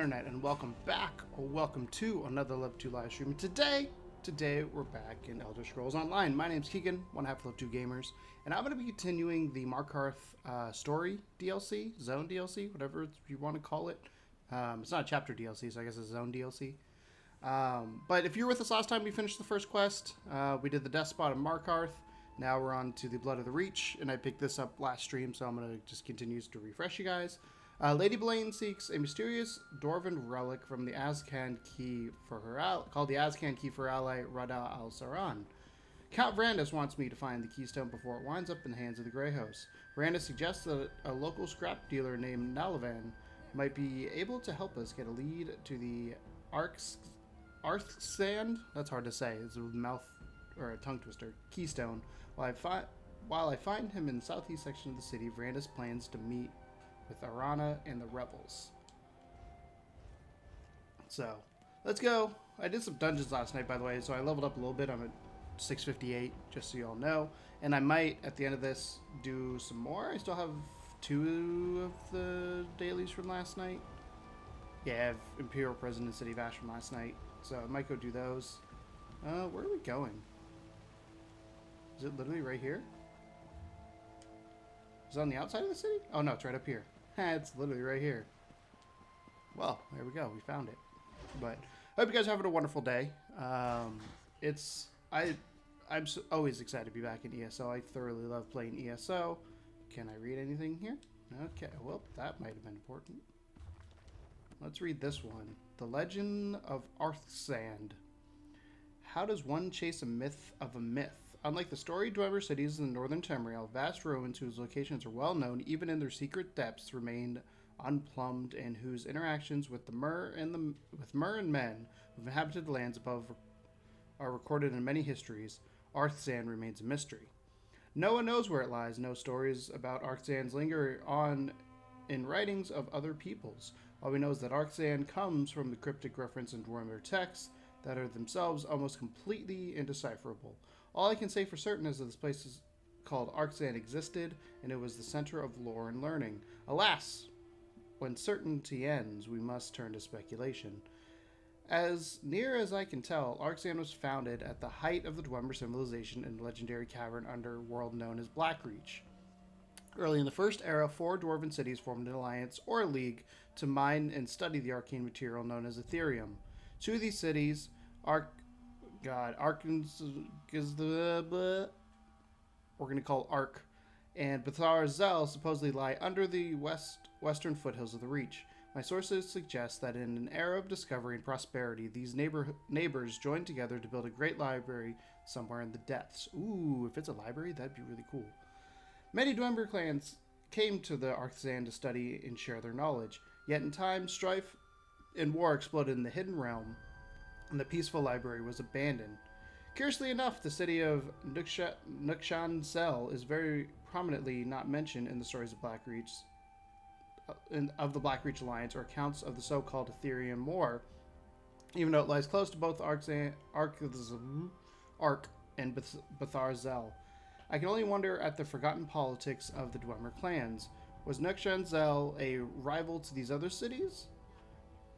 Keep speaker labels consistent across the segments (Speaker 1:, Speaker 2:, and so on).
Speaker 1: internet, and welcome back, or welcome to another Level 2 live stream. Today we're back in Elder Scrolls Online. My name's Keegan, one half of Level 2 Gamers, and I'm going to be continuing the Markarth story DLC, zone DLC, whatever you want to call it. It's not a chapter DLC, so I guess it's zone DLC. But if you were with us last time, we finished the first quest. We did the Despot of Markarth. Now we're on to the Blood of the Reach, and I picked this up last stream, so I'm going to just continue to refresh you guys. Lady Blaine seeks a mysterious dwarven relic from the Arkthzand key for her called the Arkthzand key for ally Rada al-Saran. Count Vrandis wants me to find the keystone before it winds up in the hands of the Grey Host. Vrandis suggests that a local scrap dealer named Nalavan might be able to help us get a lead to the Arkthzand, that's hard to say, it's a mouth or a tongue twister, keystone. While I find him in the southeast section of the city, Vrandis plans to meet with Arana and the rebels. So, let's go. I did some dungeons last night, by the way, so I leveled up a little bit. I'm at 658, just so you all know. And I might, at the end of this, do some more. I still have 2 of the dailies from last night. Yeah, I have Imperial Prison and City of Ash from last night, so I might go do those. Where are we going? Is it literally right here? Is it on the outside of the city? Oh no, it's right up here. It's literally right here. Well, there we go. We found it. But I hope you guys are having a wonderful day. I'm always excited to be back in ESO. I thoroughly love playing ESO. Can I read anything here? Okay, well, that might have been important. Let's read this one. The Legend of Arkthzand. How does one chase a myth of a myth? Unlike the storied Dwemer cities in northern Tamriel, vast ruins whose locations are well known even in their secret depths remain unplumbed, and whose interactions with Mer and men who've inhabited the lands above are recorded in many histories, Arkthzand remains a mystery. No one knows where it lies. No stories about Arkthzand linger on in writings of other peoples. All we know is that Arkthzand comes from the cryptic reference in Dwemer texts that are themselves almost completely indecipherable. All I can say for certain is that this place is called Arkthzand existed, and it was the center of lore and learning. Alas, when certainty ends, we must turn to speculation. As near as I can tell, Arkthzand was founded at the height of the Dwemer civilization in the legendary cavern underworld known as Blackreach. Early in the First Era, 4 dwarven cities formed an alliance, or a league, to mine and study the arcane material known as Ethereum. 2 of these cities, Arkthzand, we're going to call Ark, and Bethar-Zel supposedly lie under the western foothills of the Reach. My sources suggest that in an era of discovery and prosperity, these neighbors joined together to build a great library somewhere in the depths. Ooh, if it's a library, that'd be really cool. Many Dwemer clans came to the Arkthzand to study and share their knowledge, yet in time, strife and war exploded in the Hidden Realm, and the peaceful library was abandoned. Curiously enough, the city of Nukshan-Zel is very prominently not mentioned in the stories of Blackreach, of the Blackreach Alliance or accounts of the so-called Ethereum War, even though it lies close to both Ark and Bethar-Zel. I can only wonder at the forgotten politics of the Dwemer clans. Was Nukshan-Zel a rival to these other cities?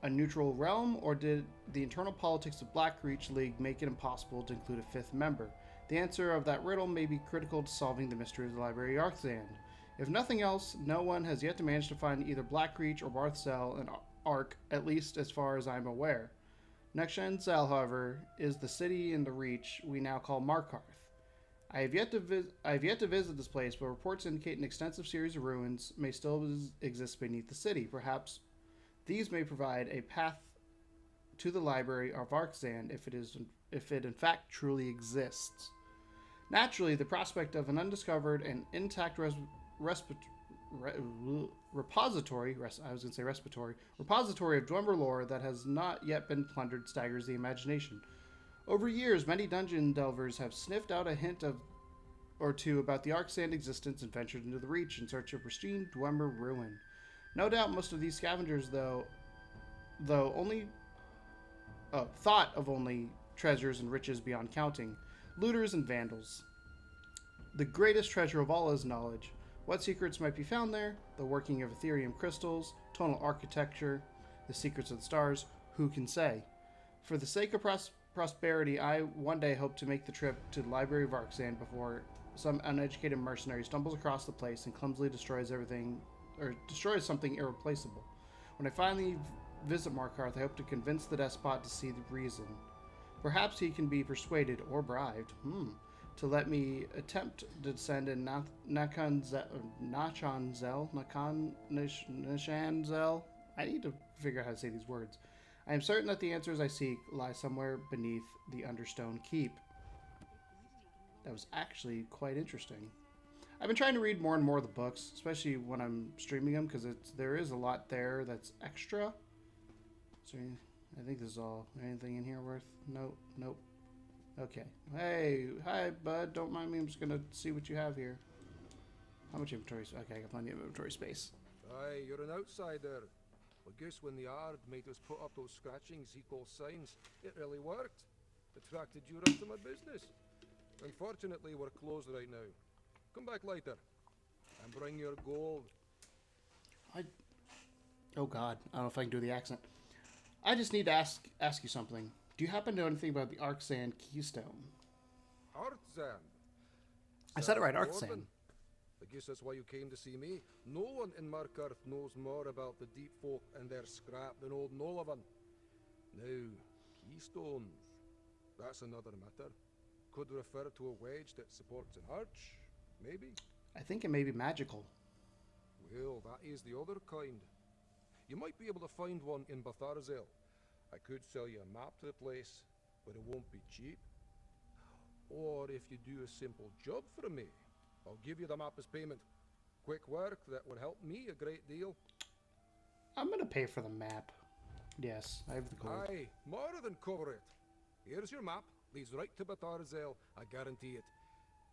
Speaker 1: A neutral realm, or did the internal politics of Blackreach League make it impossible to include a 5th member? The answer of that riddle may be critical to solving the mystery of the Library of Arkthzand. If nothing else, no one has yet to manage to find either Blackreach or Bethar-Zel in Ark, at least as far as I'm aware. Nukshan-Zel, however, is the city in the Reach we now call Markarth. I have yet to visit this place, but reports indicate an extensive series of ruins may still exist beneath the city. Perhaps these may provide a path to the Library of Arkthzand if it in fact truly exists. Naturally, the prospect of an undiscovered and intact repository of Dwemer lore that has not yet been plundered staggers the imagination. Over years, many dungeon delvers have sniffed out a hint or two about the Arkthzand existence and ventured into the Reach in search of pristine Dwemer ruin. No doubt most of these scavengers, though only thought of only treasures and riches beyond counting, looters and vandals. The greatest treasure of all is knowledge. What secrets might be found there? The working of Ethereum crystals, tonal architecture, the secrets of the stars, who can say? For the sake of prosperity, I one day hope to make the trip to the Library of Arkthzand before some uneducated mercenary stumbles across the place and clumsily destroys everything, or destroys something irreplaceable. When I finally visit Markarth, I hope to convince the Despot to see the reason. Perhaps he can be persuaded or bribed to let me attempt to descend in Nachanzel. I need to figure out how to say these words. I am certain that the answers I seek lie somewhere beneath the Understone Keep. That was actually quite interesting. I've been trying to read more and more of the books, especially when I'm streaming them, because there is a lot there that's extra. So I think this is all. Anything in here worth? Nope. Nope. Okay. Hey, hi, bud. Don't mind me. I'm just gonna see what you have here. How much inventory? Okay, I got plenty of inventory space.
Speaker 2: Aye, you're an outsider. I guess when the Ard made us put up those scratchings he calls signs, it really worked. Attracted you into my business. Unfortunately, we're closed right now. Come back later and bring your gold.
Speaker 1: Oh God, I don't know if I can do the accent. I just need to ask you something. Do you happen to know anything about the Arkthzand Keystone?
Speaker 2: Arkthzand?
Speaker 1: I said it right, Arkthzand.
Speaker 2: I guess that's why you came to see me. No one in Markarth knows more about the deep folk and their scrap than old Nolavan. Now, keystones, that's another matter. Could refer to a wedge that supports an arch, maybe?
Speaker 1: I think it may be magical.
Speaker 2: Well, that is the other kind. You might be able to find one in Batharzel. I could sell you a map to the place, but it won't be cheap. Or if you do a simple job for me, I'll give you the map as payment. Quick work that would help me a great deal.
Speaker 1: I'm gonna pay for the map. Yes, I have the gold.
Speaker 2: Aye, more than cover it. Here's your map. Leads right to Batharzel, I guarantee it.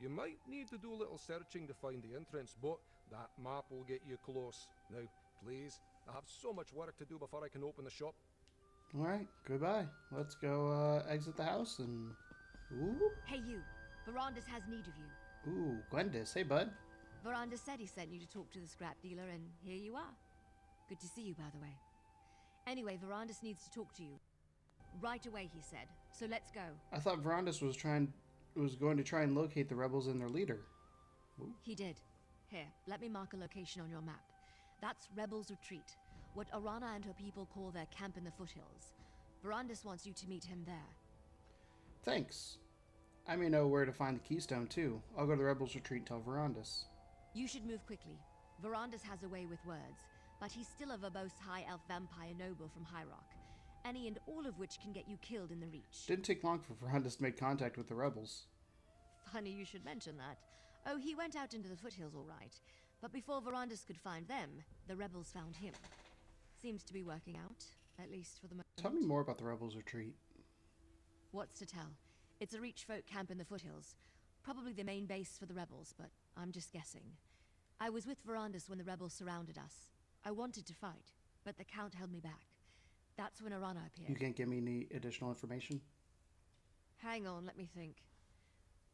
Speaker 2: You might need to do a little searching to find the entrance, but that map will get you close. Now, please, I have so much work to do before I can open the shop.
Speaker 1: Alright, goodbye. Let's go exit the house and... Ooh.
Speaker 3: Hey you, Verandis has need of you.
Speaker 1: Ooh, Gwendis. Hey, bud.
Speaker 3: Verandis said he sent you to talk to the scrap dealer, and here you are. Good to see you, by the way. Anyway, Verandis needs to talk to you. Right away, he said. So let's go.
Speaker 1: I thought Verandis was going to try and locate the rebels and their leader. Ooh.
Speaker 3: He did. Here, let me mark a location on your map. That's Rebels' Retreat, what Arana and her people call their camp in the foothills. Verandis wants you to meet him there.
Speaker 1: Thanks. I may know where to find the keystone, too. I'll go to the Rebels' Retreat and tell Verandis.
Speaker 3: You should move quickly. Verandis has a way with words, but he's still a verbose high elf vampire noble from Hyrok, any and all of which can get you killed in the Reach.
Speaker 1: Didn't take long for Verandis to make contact with the rebels.
Speaker 3: Funny you should mention that. Oh, he went out into the foothills all right, but before Verandis could find them, the rebels found him. Seems to be working out, at least for the moment.
Speaker 1: Tell me more about the Rebels' Retreat.
Speaker 3: What's to tell? It's a Reachfolk camp in the foothills. Probably the main base for the rebels, but I'm just guessing. I was with Verandis when the rebels surrounded us. I wanted to fight, but the Count held me back. That's when Arana appeared.
Speaker 1: You can't give me any additional information?
Speaker 3: Hang on, let me think.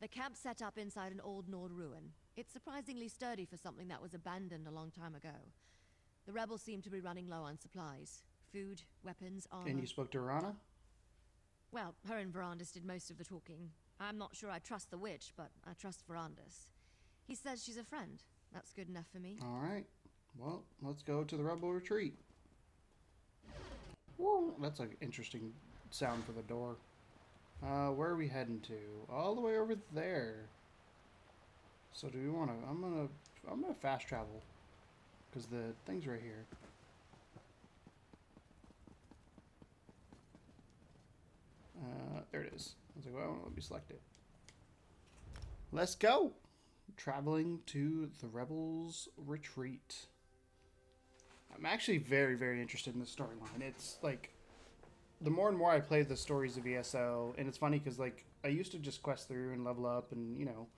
Speaker 3: The camp's set up inside an old Nord ruin. It's surprisingly sturdy for something that was abandoned a long time ago. The rebels seem to be running low on supplies. Food, weapons, armor.
Speaker 1: And you spoke to Arana?
Speaker 3: Well, her and Verandis did most of the talking. I'm not sure I trust the witch, but I trust Verandis. He says she's a friend. That's good enough for me.
Speaker 1: Alright. Well, let's go to the Rebel Retreat. Whoa, that's an interesting sound for the door. Where are we heading to? All the way over there. So do we want to... I'm gonna fast travel. Because the thing's right here. There it is. I was like, well, let me select it. Let's go! Traveling to the Rebels' Retreat. I'm actually very, very interested in this storyline. It's like, the more and more I play the stories of ESO, and it's funny because like, I used to just quest through and level up and, you know,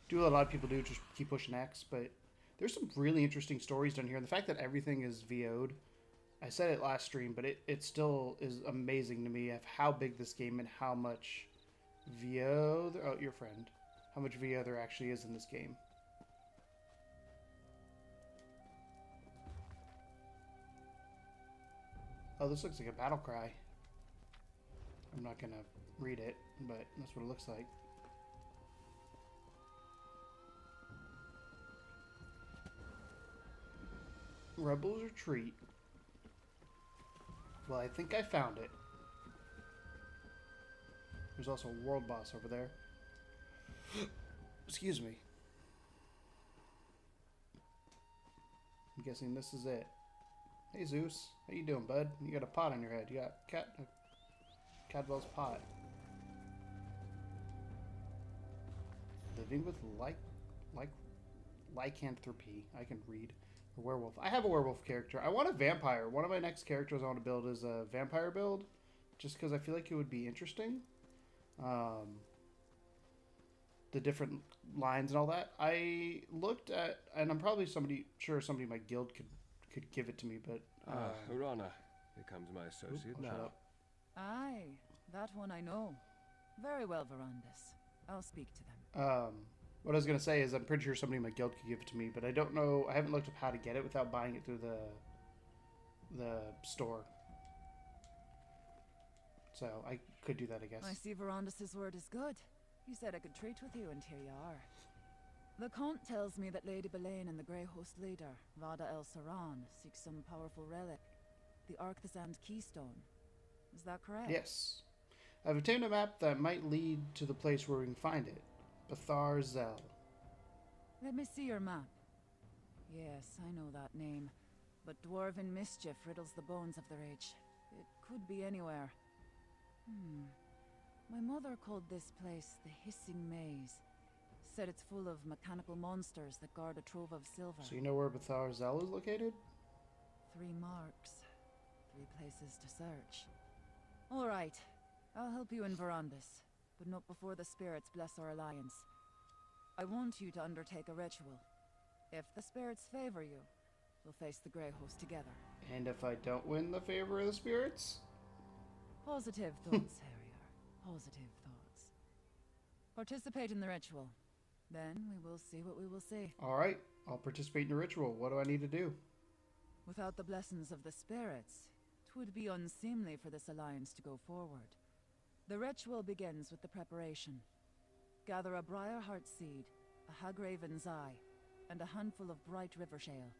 Speaker 1: do what a lot of people do, just keep pushing X, but there's some really interesting stories done here. And the fact that everything is VO'd, I said it last stream, but it still is amazing to me of how big this game and how much VO there, oh, your friend, how much VO there actually is in this game. Oh, this looks like a battle cry. I'm not gonna read it, but that's what it looks like. Rebels retreat. Well, I think I found it. There's also a world boss over there. Excuse me. I'm guessing this is it. Hey Zeus, how you doing, bud? You got a pot on your head. You got Cadwell's pot. Living with lycanthropy. I can read. A werewolf. I have a werewolf character. I want a vampire. One of my next characters I want to build is a vampire build, just because I feel like it would be interesting. The different lines and all that. I looked at, and I'm probably sure somebody in my guild could give it to me, but
Speaker 4: Urana, here comes my associate
Speaker 1: shut
Speaker 4: now.
Speaker 1: up.
Speaker 5: Aye, that one I know. Very well, Verandis. I'll speak to them.
Speaker 1: What I was gonna say is I'm pretty sure somebody in my guild could give it to me, but I don't know. I haven't looked up how to get it without buying it through the store. So I could do that, I guess.
Speaker 5: I see Verandis' word is good. He said I could treat with you, and here you are. The Count tells me that Lady Belaine and the Grey Host leader, Rada al-Saran, seek some powerful relic, the Arkthzand Keystone. Is that correct?
Speaker 1: Yes. I've obtained a map that might lead to the place where we can find it. Arkthzand.
Speaker 5: Let me see your map. Yes, I know that name. But dwarven mischief riddles the bones of the Reach. It could be anywhere. My mother called this place the Hissing Maze. Said it's full of mechanical monsters that guard a trove of silver.
Speaker 1: So you know where Arkthzand is located?
Speaker 5: 3 marks. 3 places to search. All right. I'll help you in Verandis, but not before the spirits bless our alliance. I want you to undertake a ritual. If the spirits favor you, we'll face the Grey Host together.
Speaker 1: And if I don't win the favor of the spirits?
Speaker 5: Positive thoughts, Harrier. Positive thoughts. Participate in the ritual. Then we will see what we will see.
Speaker 1: Alright, I'll participate in the ritual. What do I need to do?
Speaker 5: Without the blessings of the spirits, it would be unseemly for this alliance to go forward. The ritual begins with the preparation. Gather a briar-heart seed, a hagraven's eye, and a handful of bright river shale.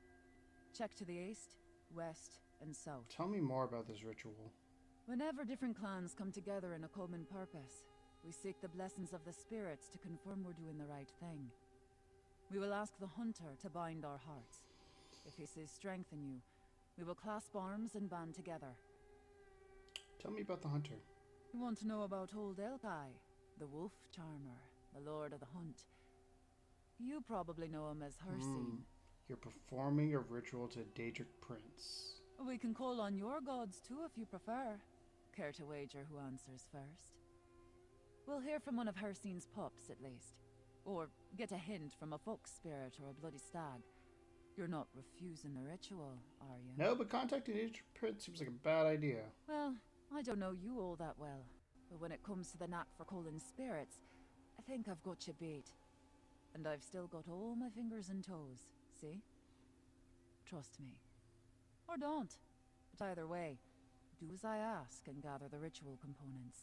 Speaker 5: Check to the east, west, and south.
Speaker 1: Tell me more about this ritual.
Speaker 5: Whenever different clans come together in a common purpose, we seek the blessings of the spirits to confirm we're doing the right thing. We will ask the hunter to bind our hearts. If he sees strength in you, we will clasp arms and band together.
Speaker 1: Tell me about the hunter.
Speaker 5: You want to know about old Elkai, the wolf charmer, the lord of the hunt. You probably know him as Hersine.
Speaker 1: You're performing a ritual to Daedric Prince.
Speaker 5: We can call on your gods too if you prefer. Care to wager who answers first? We'll hear from one of Hersine's pups at least. Or get a hint from a fox spirit or a bloody stag. You're not refusing the ritual, are you?
Speaker 1: No, but contacting Daedric Prince seems like a bad idea.
Speaker 5: Well, I don't know you all that well. But when it comes to the knack for calling spirits, I think I've got you beat. And I've still got all my fingers and toes, see? Trust me. Or don't. But either way, do as I ask and gather the ritual components.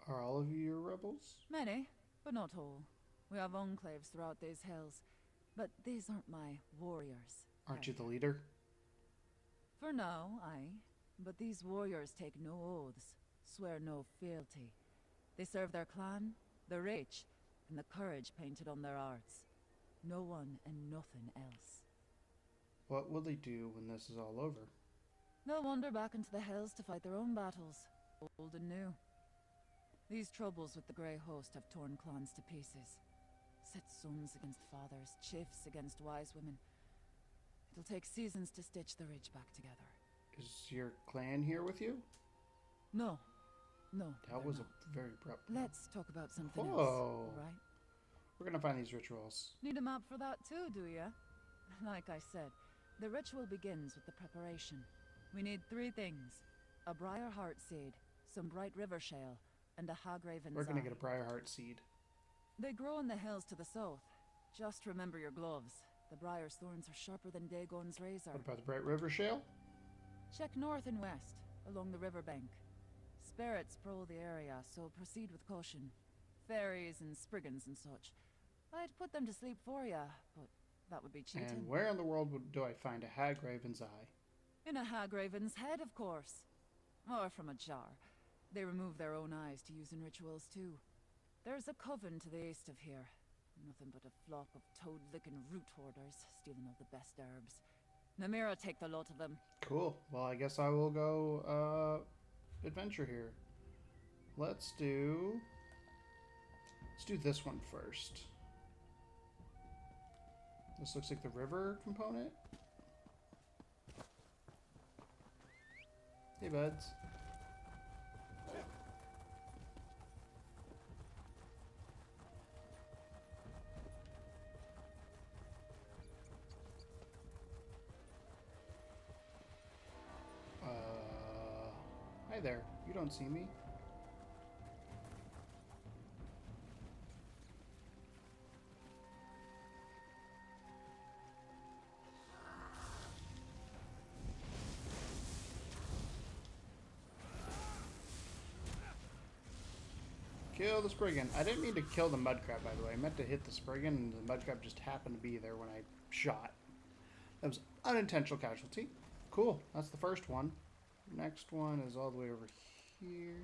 Speaker 1: Are all of you your rebels?
Speaker 5: Many, but not all. We have enclaves throughout these hills. But these aren't my warriors.
Speaker 1: Aren't you the leader?
Speaker 5: For now, aye. But these warriors take no oaths, swear no fealty. They serve their clan, the Reach, and the courage painted on their arts. No one and nothing else.
Speaker 1: What will they do when this is all over?
Speaker 5: They'll wander back into the hells to fight their own battles, old and new. These troubles with the Grey Host have torn clans to pieces. Set sons against fathers, chiefs against wise women. It'll take seasons to stitch the Ridge back together.
Speaker 1: Is your clan here with you?
Speaker 5: No. No.
Speaker 1: That was
Speaker 5: not.
Speaker 1: a very abrupt.
Speaker 5: Let's talk about something else,
Speaker 1: Whoa.
Speaker 5: alright?
Speaker 1: We're gonna find these rituals.
Speaker 5: Need a map for that too, do ya? Like I said, the ritual begins with the preparation. We need 3 things. A briar heart seed, some bright river shale, and a hagraven's
Speaker 1: We're gonna
Speaker 5: eye.
Speaker 1: get a briarheart seed.
Speaker 5: They grow in the hills to the south. Just remember your gloves. The briar's thorns are sharper than Dagon's razor.
Speaker 1: What about the Bright River Shale?
Speaker 5: Check north and west, along the riverbank. Spirits prowl the area, so proceed with caution. Fairies and spriggans and such. I'd put them to sleep for ya, but that would be cheating.
Speaker 1: And where in the world do I find a Hagraven's eye?
Speaker 5: In a Hagraven's head, of course. Or from a jar. They remove their own eyes to use in rituals, too. There's a coven to the east of here. Nothing but a flock of toad-licking root hoarders, stealing all the best herbs. Namira take the lot of them.
Speaker 1: Cool. Well, I guess I will go, adventure here. Let's do this one first. This looks like the river component. Hey, buds. Hi there. You don't see me. Kill the spriggan. I didn't mean to kill the mudcrab, by the way. I meant to hit the spriggan, and the mudcrab just happened to be there when I shot. That was unintentional casualty. Cool. That's the first one. Next one is all the way over here.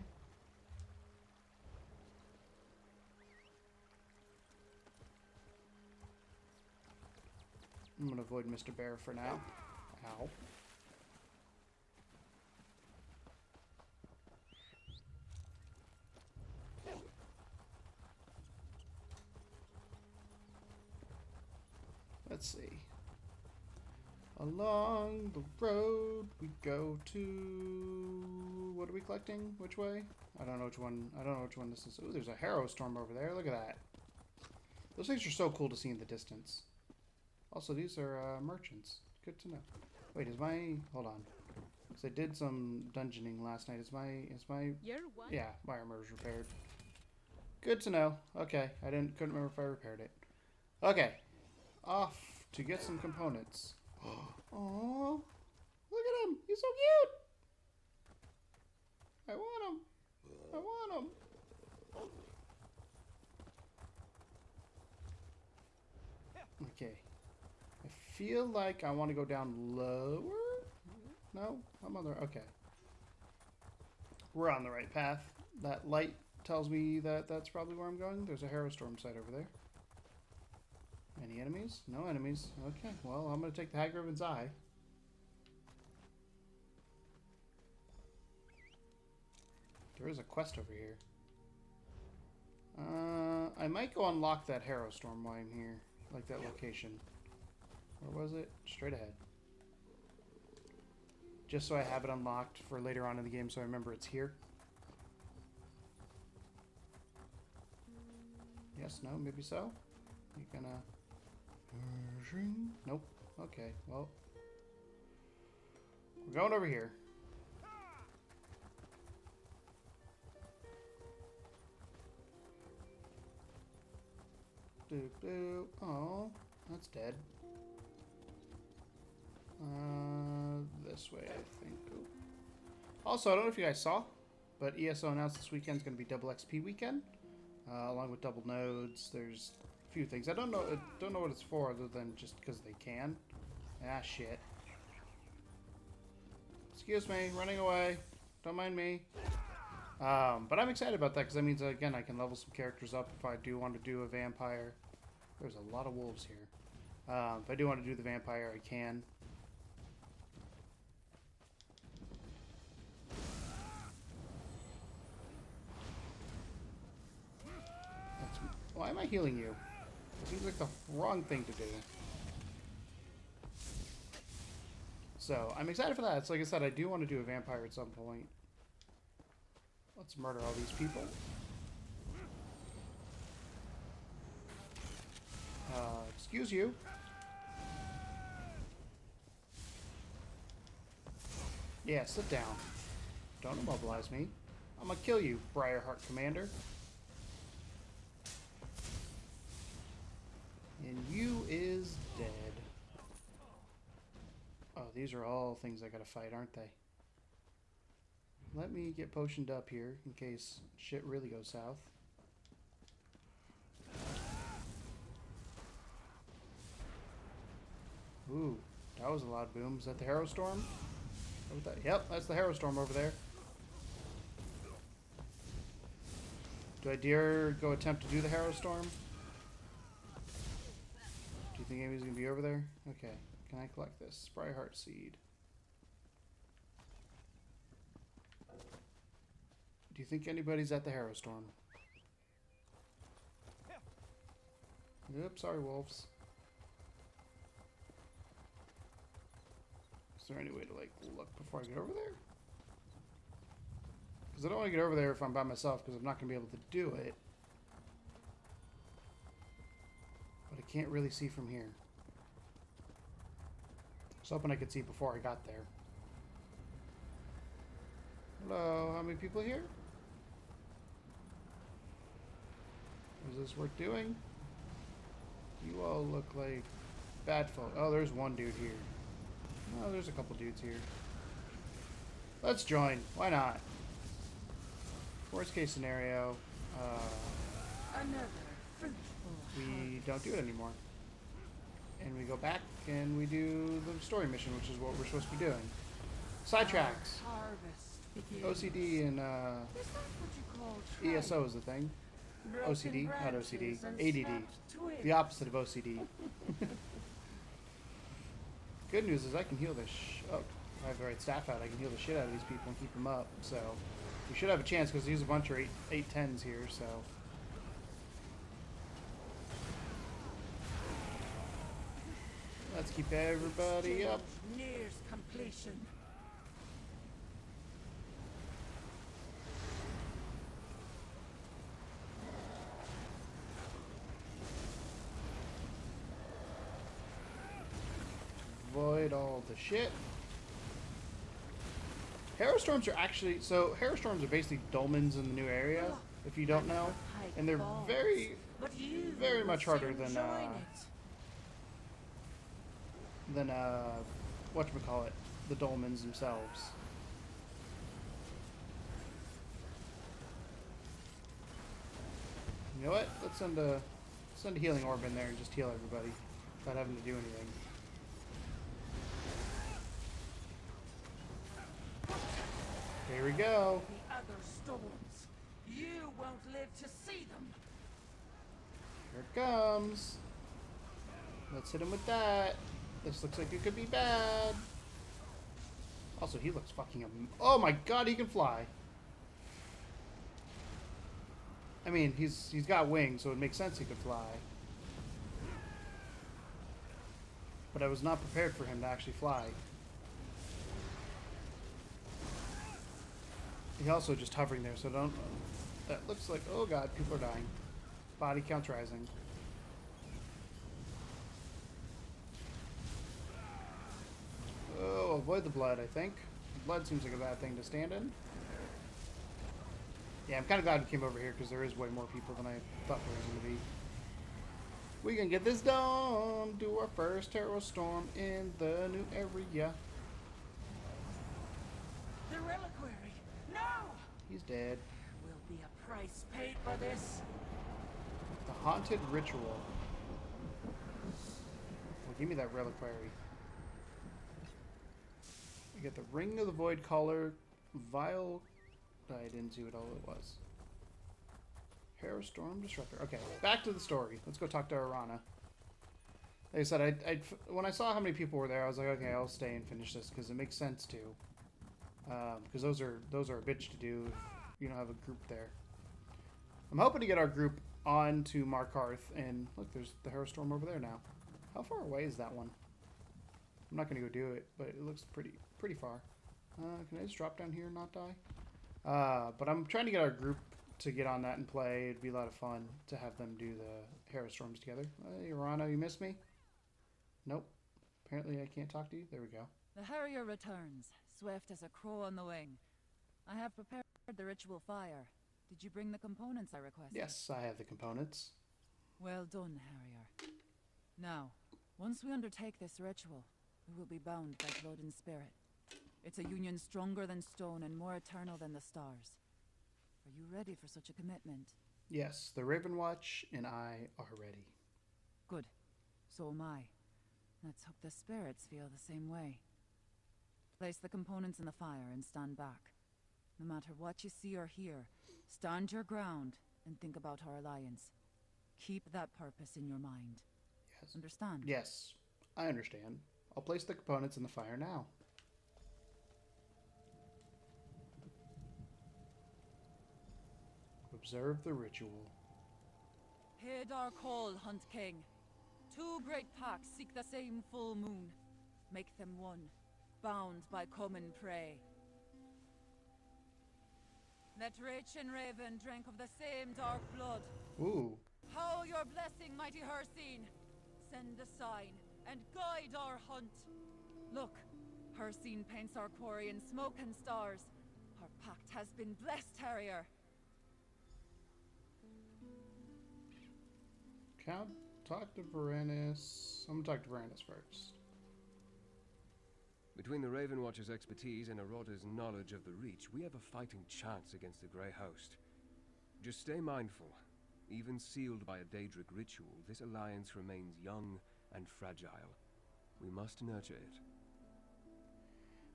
Speaker 1: I'm going to avoid Mr. Bear for now. Ow. Let's see. Along the road we go to... What are we collecting? Which way? I don't know which one. I don't know which one this is. Ooh, there's a Harrowstorm over there. Look at that. Those things are so cool to see in the distance. Also, these are merchants. Good to know. Wait, is my... Hold on. Because I did some dungeoning last night. Is my... Yeah, my armor is repaired. Good to know. Okay, couldn't remember if I repaired it. Okay. Off to get some components. Oh, look at him! He's so cute! I want him! I want him! Okay. I feel like I want to go down lower? No? I'm on the... Okay. We're on the right path. That light tells me that that's probably where I'm going. There's a Harrowstorm site over there. Any enemies? No enemies. Okay, well, I'm going to take the Hagraven's eye. There is a quest over here. I might go unlock that Harrowstorm while I'm here. Like that location. Where was it? Straight ahead. Just so I have it unlocked for later on in the game so I remember it's here. Yes, no, maybe so. You gonna... Nope. Okay, well. We're going over here. Oh, that's dead. This way, I think. Ooh. Also, I don't know if you guys saw, but ESO announced this weekend's going to be double XP weekend, along with double nodes. There's a few things. I don't know what it's for, other than just because they can. Ah, shit. Excuse me, running away. Don't mind me. But I'm excited about that because that means, again, I can level some characters up if I do want to do a vampire. There's a lot of wolves here. If I do want to do the vampire, I can. Why am I healing you? It seems like the wrong thing to do. So, I'm excited for that. So, like I said, I do want to do a vampire at some point. Let's murder all these people. Excuse you. Yeah, sit down. Don't immobilize me. I'm gonna kill you, Briarheart Commander. And you is dead. Oh, these are all things I gotta fight, aren't they? Let me get potioned up here in case shit really goes south. Ooh, that was a loud boom. Is that the Harrowstorm? Yep, that's the Harrowstorm over there. Do I dare go attempt to do the Harrowstorm? Do you think anybody's gonna be over there? Okay, can I collect this? Spryheart seed. Do you think anybody's at the Harrowstorm? Oops, sorry, wolves. Is there any way to, like, look before I get over there? Because I don't want to get over there if I'm by myself, because I'm not going to be able to do it. But I can't really see from here. I was hoping I could see before I got there. Hello, how many people here? Is this worth doing? You all look like bad folk. Oh, there's one dude here. Oh, there's a couple dudes here. Let's join. Why not? Worst case scenario, we don't do it anymore. And we go back and we do the story mission, which is what we're supposed to be doing. Sidetracks. OCD and ESO is the thing. OCD, not OCD. ADD. The opposite of OCD. Good news is I can heal this. Oh, I have the right staff out. I can heal the shit out of these people and keep them up. So we should have a chance because there's a bunch of 810s here. So let's keep everybody up.
Speaker 5: Nears completion.
Speaker 1: Avoid all the shit. Harrowstorms are actually, so Harrowstorms are basically dolmens in the new area, if you don't know, and they're very much harder than whatchamacallit, the dolmens themselves. You know what? Let's send a healing orb in there and just heal everybody without having to do anything. Here we go.
Speaker 5: The other storms. You won't live to see them.
Speaker 1: Here it comes. Let's hit him with that. This looks like it could be bad. Also, he looks fucking oh my god, he can fly. I mean, he's got wings, so it makes sense he could fly. But I was not prepared for him to actually fly. He also just hovering there, so don't... That looks like... Oh god, people are dying. Body count's rising. Oh, avoid the blood, I think. Blood seems like a bad thing to stand in. Yeah, I'm kind of glad we came over here, because there is way more people than I thought there was going to be. We can get this done! Do our first Harrowstorm in the new area.
Speaker 5: The reliquary! No!
Speaker 1: He's dead.
Speaker 5: There will be a price paid for this.
Speaker 1: The haunted ritual. Well, give me that reliquary. We get the Ring of the Void Collar, Vile... I didn't see what all it was. Harrowstorm Disruptor. Okay, back to the story. Let's go talk to Arana. Like I said, when I saw how many people were there, I was like, okay, I'll stay and finish this because it makes sense to. Because those are a bitch to do if you don't have a group there. I'm hoping to get our group on to Markarth, and look, there's the Harrowstorm over there now. How far away is that one? I'm not gonna go do it, but it looks pretty far. Can I just drop down here and not die? But I'm trying to get our group to get on that and play. It'd be a lot of fun to have them do the Harrowstorms together. Hey, Rana, you missed me? Nope. Apparently I can't talk to you. There we go.
Speaker 5: The Harrier returns, swift as a crow on the wing. I have prepared the ritual fire. Did you bring the components I requested?
Speaker 1: Yes, I have the components.
Speaker 5: Well done, Harrier. Now, once we undertake this ritual, we will be bound by blood and spirit. It's a union stronger than stone and more eternal than the stars. Are you ready for such a commitment?
Speaker 1: Yes, the Raven Watch and I are ready.
Speaker 5: Good. So am I. Let's hope the spirits feel the same way. Place the components in the fire and stand back. No matter what you see or hear, stand your ground and think about our alliance. Keep that purpose in your mind.
Speaker 1: Yes.
Speaker 5: Understand?
Speaker 1: Yes, I understand. I'll place the components in the fire now. Observe the ritual.
Speaker 5: Hear our call, Hunt King. Two great packs seek the same full moon. Make them one, bound by common prey. Let Rach and Raven drink of the same dark blood.
Speaker 1: Ooh.
Speaker 5: How your blessing, mighty Hersine. Send a sign and guide our hunt. Look, Hersine paints our quarry in smoke and stars. Our pact has been blessed, Harrier.
Speaker 1: Count, talk to Varanus. I'm gonna talk to Varanus first.
Speaker 4: Between the Raven Watcher's expertise and Arada's knowledge of the Reach, we have a fighting chance against the Grey Host. Just stay mindful. Even sealed by a Daedric ritual, this alliance remains young and fragile. We must nurture it.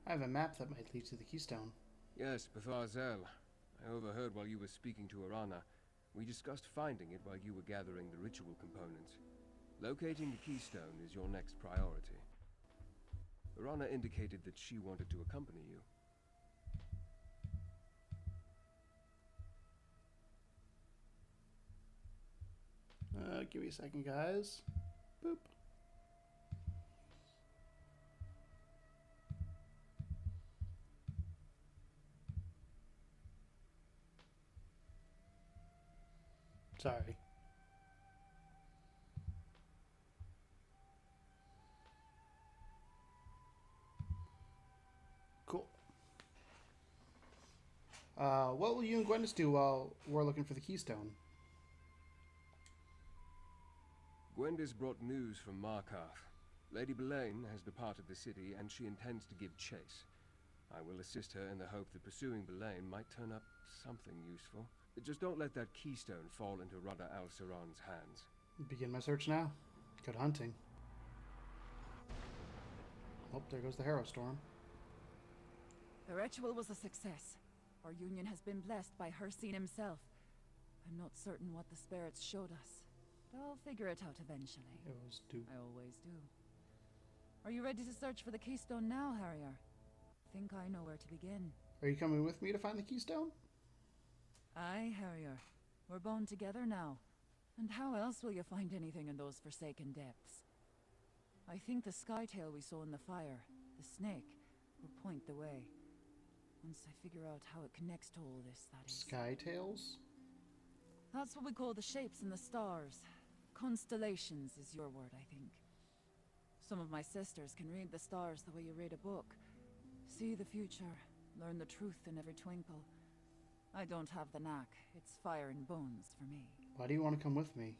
Speaker 1: I have a map that might lead to the Keystone.
Speaker 4: Yes, Bethar Zel. I overheard while you were speaking to Arana. We discussed finding it while you were gathering the ritual components. Locating the Keystone is your next priority. Arana indicated that she wanted to accompany you.
Speaker 1: Give me a second, guys. Boop. Sorry. Cool. What will you and Gwendis do while we're looking for the Keystone?
Speaker 4: Gwendis brought news from Markarth. Lady Belaine has departed the city, and she intends to give chase. I will assist her in the hope that pursuing Belaine might turn up something useful. Just don't let that keystone fall into Rada al-Saran's hands.
Speaker 1: Begin my search now. Good hunting. Oh, there goes the Harrowstorm.
Speaker 5: The ritual was a success. Our union has been blessed by Hersine himself. I'm not certain what the spirits showed us, but I'll figure it out eventually.
Speaker 1: It was due.
Speaker 5: I always do. Are you ready to search for the Keystone now, Harrier? I think I know where to begin.
Speaker 1: Are you coming with me to find the Keystone?
Speaker 5: Aye, Harrier. We're bound together now. And how else will you find anything in those forsaken depths? I think the skytail we saw in the fire, the snake, will point the way. Once I figure out how it connects to all this, that is.
Speaker 1: Skytails?
Speaker 5: That's what we call the shapes in the stars. Constellations is your word, I think. Some of my sisters can read the stars the way you read a book. See the future, learn the truth in every twinkle. I don't have the knack. It's fire and bones for me.
Speaker 1: Why do you want to come with me?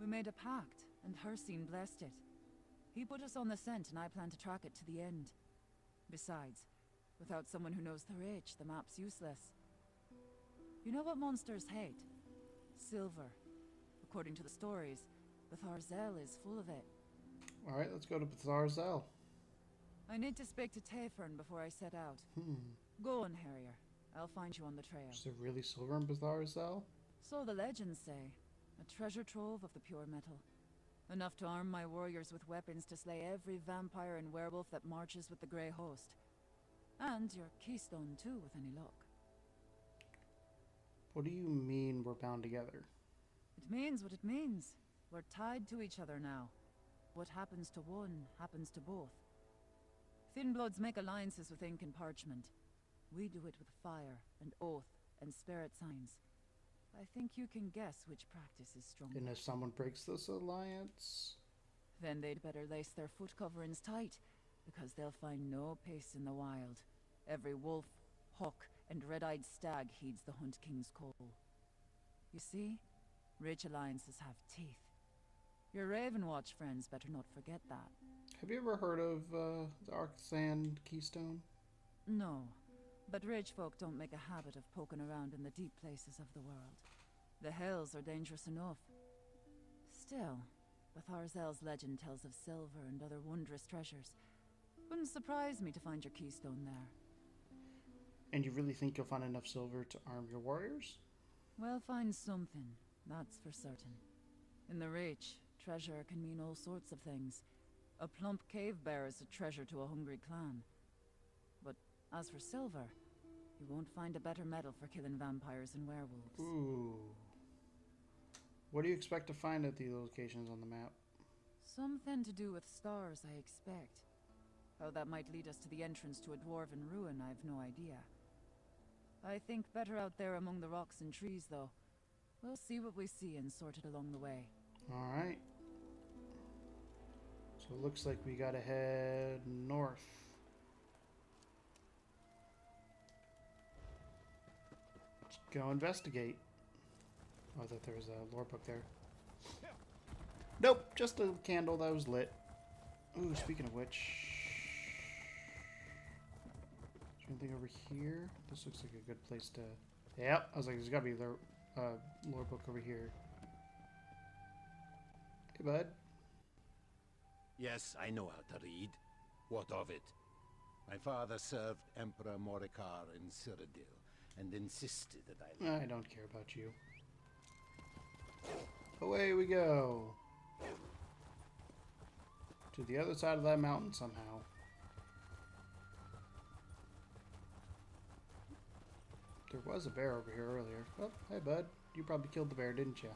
Speaker 5: We made a pact, and Hersine blessed it. He put us on the scent, and I plan to track it to the end. Besides, without someone who knows the Reach, the map's useless. You know what monsters hate? Silver. According to the stories, Bethar Zel is full of it.
Speaker 1: Alright, let's go to Bethar Zel.
Speaker 5: I need to speak to Tayfern before I set out. Go on, Harrier. I'll find you on the trail.
Speaker 1: Is there really silver in Bethar Zel?
Speaker 5: So the legends say. A treasure trove of the pure metal. Enough to arm my warriors with weapons to slay every vampire and werewolf that marches with the Grey Host. And your keystone too, with any luck.
Speaker 1: What do you mean we're bound together?
Speaker 5: It means what it means. We're tied to each other now. What happens to one, happens to both. Thin bloods make alliances with ink and parchment. We do it with fire, and oath, and spirit signs. I think you can guess which practice is stronger.
Speaker 1: And if someone breaks this alliance?
Speaker 5: Then they'd better lace their foot coverings tight, because they'll find no peace in the wild. Every wolf, hawk, and red-eyed stag heeds the Hunt King's call. You see? Rich alliances have teeth. Your Ravenwatch friends better not forget that.
Speaker 1: Have you ever heard of the Arkthzand Keystone?
Speaker 5: No, but Reachfolk don't make a habit of poking around in the deep places of the world. The Hells are dangerous enough. Still, Batharzel's legend tells of silver and other wondrous treasures. Wouldn't surprise me to find your keystone there.
Speaker 1: And you really think you'll find enough silver to arm your warriors?
Speaker 5: Well, find something, that's for certain. In the Reach, treasure can mean all sorts of things. A plump cave bear is a treasure to a hungry clan. But as for silver, you won't find a better metal for killing vampires and werewolves.
Speaker 1: Ooh. What do you expect to find at the locations on the map?
Speaker 5: Something to do with stars, I expect. How that might lead us to the entrance to a dwarven ruin, I've no idea. I think better out there among the rocks and trees, though. We'll see what we see and sort it along the way.
Speaker 1: Alright. So it looks like we gotta head north. Let's go investigate. Oh, I thought there was a lore book there. Nope, just a candle that was lit. Ooh, speaking of which... Is there anything over here? This looks like a good place to... Yep, I was like, there's gotta be a lore book over here. Hey, bud.
Speaker 6: Yes, I know how to read. What of it? My father served Emperor Morikar in Cyrodiil and insisted that I...
Speaker 1: I don't care about you. Away we go. To the other side of that mountain somehow. There was a bear over here earlier. Oh, hey bud. You probably killed the bear, didn't you?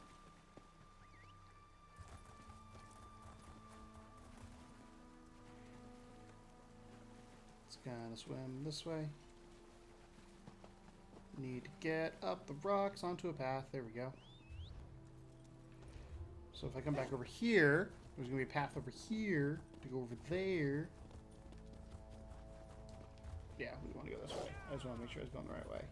Speaker 1: It's gonna swim this way. Need to get up the rocks onto a path. There we go. So if I come back over here, there's going to be a path over here to go over there. Yeah, we want to go this way. I just want to make sure I was going the right way.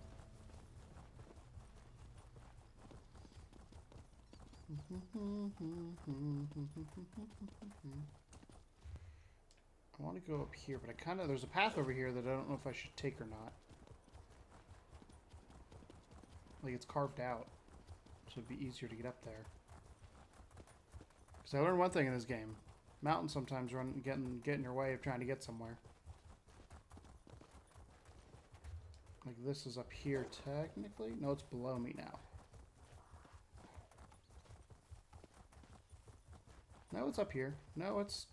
Speaker 1: I want to go up here, but there's a path over here that I don't know if I should take or not. Like it's carved out, so it'd be easier to get up there. Because I learned one thing in this game. Mountains sometimes get in your way of trying to get somewhere. Like this is up here technically? No, it's below me now. No, it's up here. No, it's...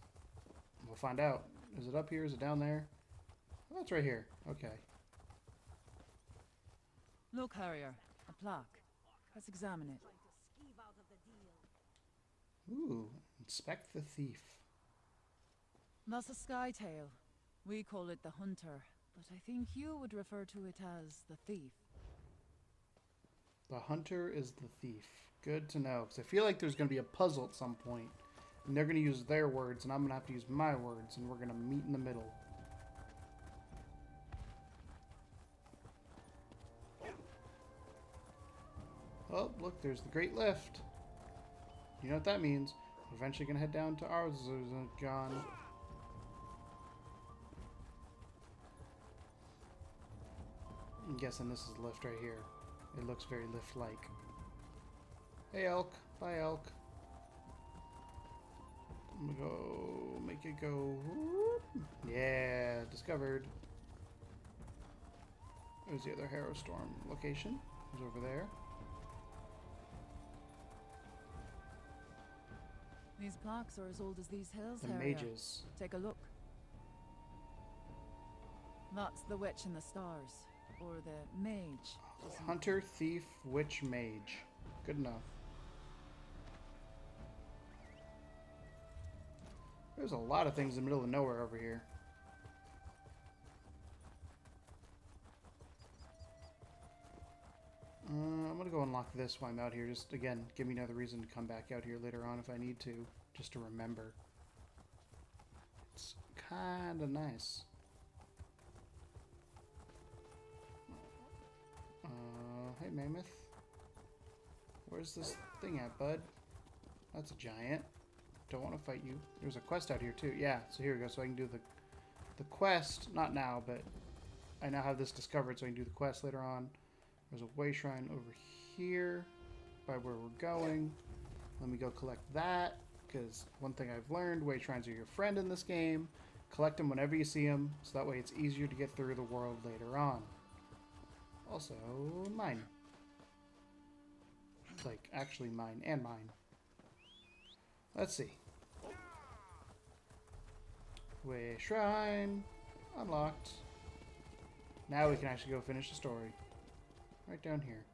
Speaker 1: We'll find out. Is it up here? Is it down there? Oh, it's right here. Okay.
Speaker 5: Look, Harrier. A plaque. Let's examine it.
Speaker 1: Ooh, inspect the thief.
Speaker 5: That's a skytail. We call it the hunter, but I think you would refer to it as the thief.
Speaker 1: The hunter is the thief. Good to know, because I feel like there's going to be a puzzle at some point, and they're going to use their words, and I'm going to have to use my words, and we're going to meet in the middle. Oh, look, there's the Great Lift. You know what that means. We're eventually going to head down to Arkthzand Caverns. I'm guessing this is the lift right here. It looks very lift-like. Hey, elk. Bye, elk. I'm gonna go make it go. Yeah, discovered. There's the other Harrowstorm location. It's over there.
Speaker 5: These plaques are as old as these hills,
Speaker 1: The
Speaker 5: Harrier.
Speaker 1: mages.
Speaker 5: Take a look. That's the witch in the stars, or the mage.
Speaker 1: Hunter, thief, witch, mage. Good enough. There's a lot of things in the middle of nowhere over here. I'm gonna go unlock this while I'm out here. Just, again, give me another reason to come back out here later on if I need to. Just to remember. It's kinda nice. Hey Mammoth. Where's this thing at, bud? That's a giant. don't want to fight you. There's a quest out here too. Yeah, so here we go. So I can do the quest, not now, but I now have this discovered, so I can do the quest later on. There's a way shrine over here by where we're going. Let me go collect that, because one thing I've learned, way shrines are your friend in this game. Collect them whenever you see them, so that way it's easier to get through the world later on. Also, mine. Like, actually mine and mine. Let's see. Way shrine. Unlocked. Now we can actually go finish the story. Right down here.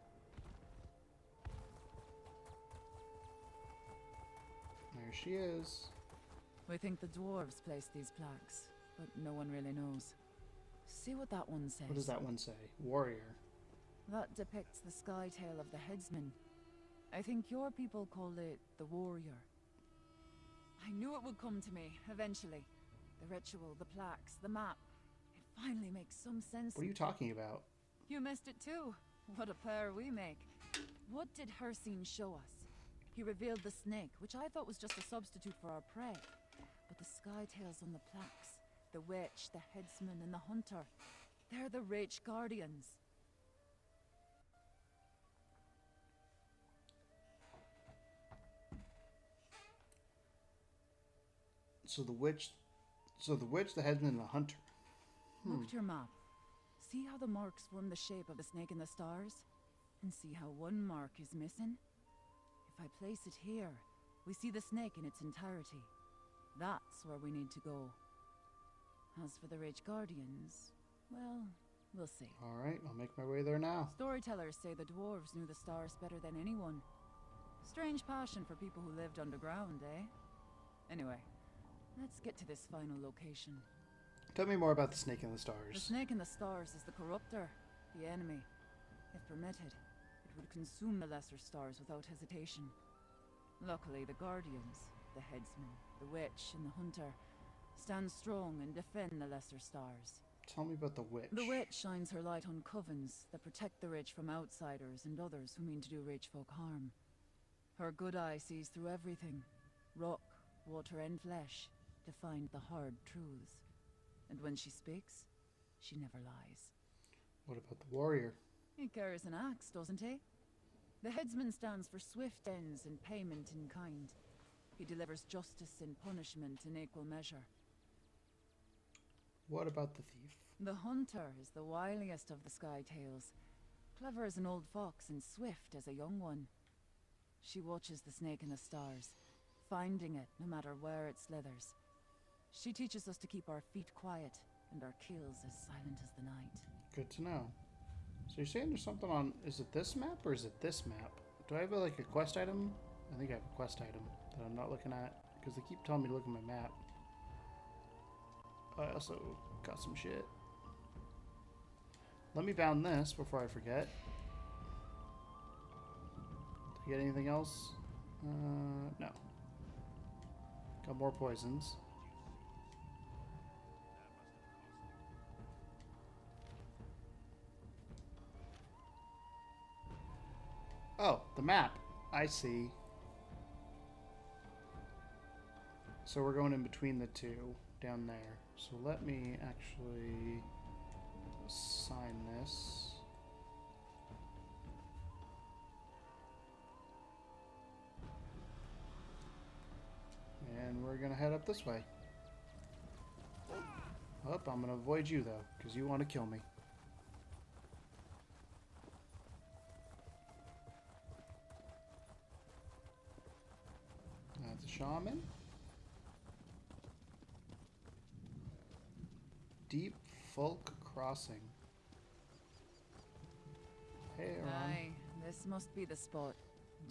Speaker 1: There she is.
Speaker 5: We think the dwarves placed these plaques, but no one really knows. See what that one says.
Speaker 1: What does that one say? Warrior.
Speaker 5: That depicts the sky tail of the headsman. I think your people call it the warrior. I knew it would come to me, eventually. The ritual, the plaques, the map. It finally makes some sense.
Speaker 1: What are you talking about?
Speaker 5: You missed it too. What a pair we make. What did Harrowstorms show us? He revealed the snake, which I thought was just a substitute for our prey. But the sky tails on the plaques, the witch, the headsman, and the hunter, they're the Rage Guardians.
Speaker 1: So the witch, the headsman, and the hunter.
Speaker 5: Look at your map. See how the marks form the shape of the snake in the stars? And see how one mark is missing? If I place it here, we see the snake in its entirety. That's where we need to go. As for the Rage Guardians, well, we'll see.
Speaker 1: Alright, I'll make my way there now.
Speaker 5: Storytellers say the dwarves knew the stars better than anyone. Strange passion for people who lived underground, eh? Anyway, let's get to this final location.
Speaker 1: Tell me more about the snake in the
Speaker 5: The
Speaker 1: stars.
Speaker 5: snake in the stars is the corruptor, the enemy. If permitted, it would consume the lesser stars without hesitation. Luckily, the guardians, the headsman, the witch, and the hunter, stand strong and defend the lesser stars.
Speaker 1: Tell me about the witch.
Speaker 5: The witch shines her light on covens that protect the rich from outsiders and others who mean to do Reachfolk harm. Her good eye sees through everything, rock, water, and flesh, to find the hard truths. And when she speaks, she never lies.
Speaker 1: What about the warrior?
Speaker 5: He carries an axe, doesn't he? The headsman stands for swift ends and payment in kind. He delivers justice and punishment in equal measure.
Speaker 1: What about the thief?
Speaker 5: The hunter is the wiliest of the sky tales, clever as an old fox and swift as a young one. She watches the snake in the stars, finding it no matter where it slithers. She teaches us to keep our feet quiet and our kills as silent as the night.
Speaker 1: Good to know. So you're saying there's something on... Is it this map or is it this map? Do I have like a quest item? I think I have a quest item that I'm not looking at because they keep telling me to look at my map. I also got some shit. Let me bound this before I forget. Did I get anything else? No. Got more poisons. Oh, the map. I see. So we're going in between the two down there. So let me actually assign this. And we're gonna head up this way. Oh, I'm gonna avoid you though, because you want to kill me. That's a shaman. Deep Folk Crossing. Hey, Ron.
Speaker 5: Aye, this must be the spot.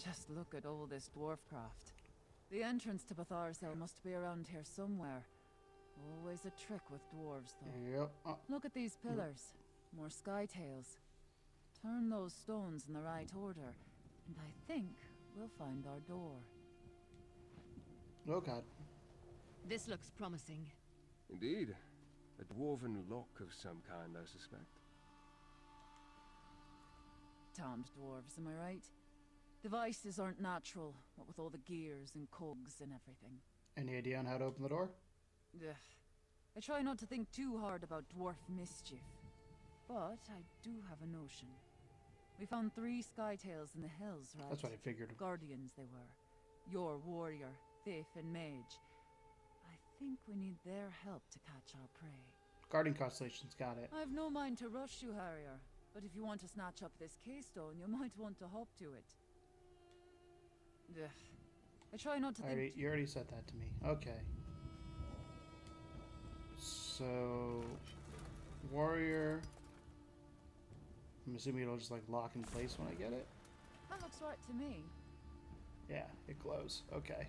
Speaker 5: Just look at all this dwarfcraft. The entrance to Batharsel must be around here somewhere. Always a trick with dwarves, though.
Speaker 1: Yep.
Speaker 5: Look at these pillars. More sky tails. Turn those stones in the right order, and I think we'll find our door.
Speaker 1: Oh god.
Speaker 3: This looks promising.
Speaker 4: Indeed. A dwarven lock of some kind, I suspect.
Speaker 5: Tomed dwarves, am I right? Devices aren't natural, what with all the gears and cogs and everything.
Speaker 1: Any idea on how to open the door?
Speaker 5: Ugh. I try not to think too hard about dwarf mischief. But I do have a notion. We found 3 Skytails in the hills, right?
Speaker 1: That's what I figured.
Speaker 5: Guardians they were. Your warrior, thief, and mage. I think we need their help to catch our prey.
Speaker 1: Guardian Constellation's got it.
Speaker 5: I've no mind to rush you, Harrier. But if you want to snatch up this keystone, you might want to hop to it. Ugh. I try not to think...
Speaker 1: You already said that to me. Okay. So... Warrior... I'm assuming it'll just like lock in place when I get it?
Speaker 5: That looks right to me.
Speaker 1: Yeah, it glows. Okay.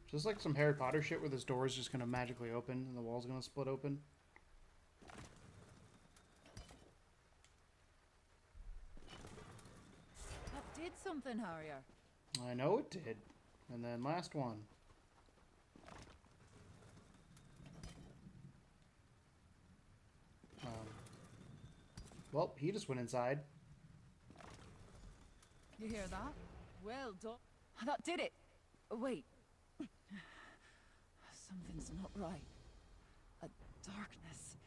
Speaker 1: Just like some Harry Potter shit where this door is just gonna magically open and the wall's gonna split open.
Speaker 5: That did something, Harrier.
Speaker 1: I know it did. And then last one. Well, he just went inside.
Speaker 5: You hear that? Well done. That did it. Wait. Something's not right. A darkness.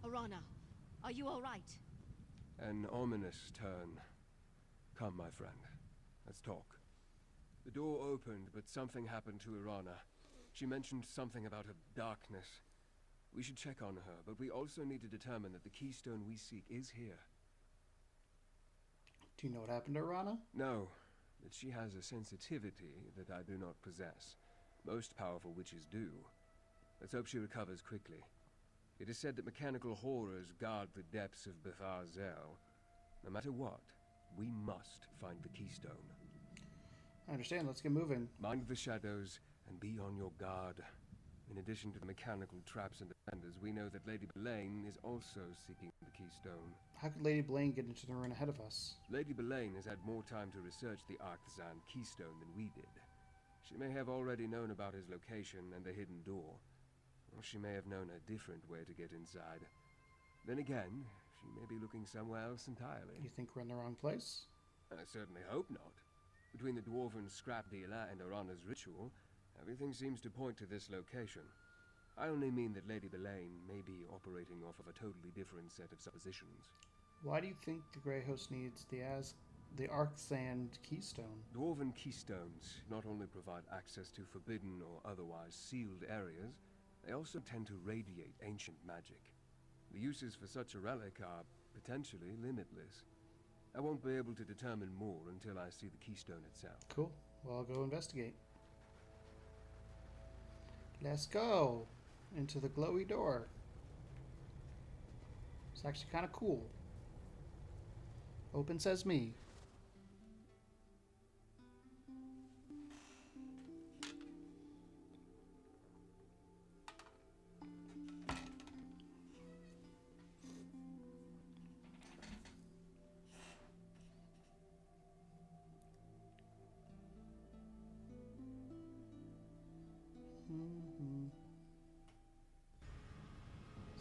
Speaker 3: Arana, are you all right?
Speaker 4: An ominous turn. Come, my friend. Let's talk. The door opened, but something happened to Arana. She mentioned something about a darkness. We should check on her, but we also need to determine that the keystone we seek is here.
Speaker 1: Do you know what happened to Rana?
Speaker 4: No, but she has a sensitivity that I do not possess. Most powerful witches do. Let's hope she recovers quickly. It is said that mechanical horrors guard the depths of Betharzel. No matter what, we must find the keystone.
Speaker 1: I understand. Let's get moving.
Speaker 4: Mind the shadows and be on your guard. In addition to the mechanical traps and defenders, we know that Lady Belaine is also seeking the keystone.
Speaker 1: How could Lady Blaine get into the ruin ahead of us?
Speaker 4: Lady Belaine has had more time to research the Arkthzand keystone than we did. She may have already known about his location and the hidden door. Or she may have known a different way to get inside. Then again, she may be looking somewhere else entirely.
Speaker 1: You think we're in the wrong place?
Speaker 4: I certainly hope not. Between the dwarven scrap dealer and Arana's ritual, everything seems to point to this location. I only mean that Lady Belaine may be operating off of a totally different set of suppositions.
Speaker 1: Why do you think the Grey Host needs the Arkthzand keystone?
Speaker 4: Dwarven keystones not only provide access to forbidden or otherwise sealed areas, they also tend to radiate ancient magic. The uses for such a relic are potentially limitless. I won't be able to determine more until I see the keystone itself.
Speaker 1: Cool. Well, I'll go investigate. Let's go into the glowy door. It's actually kind of cool. Open sesame.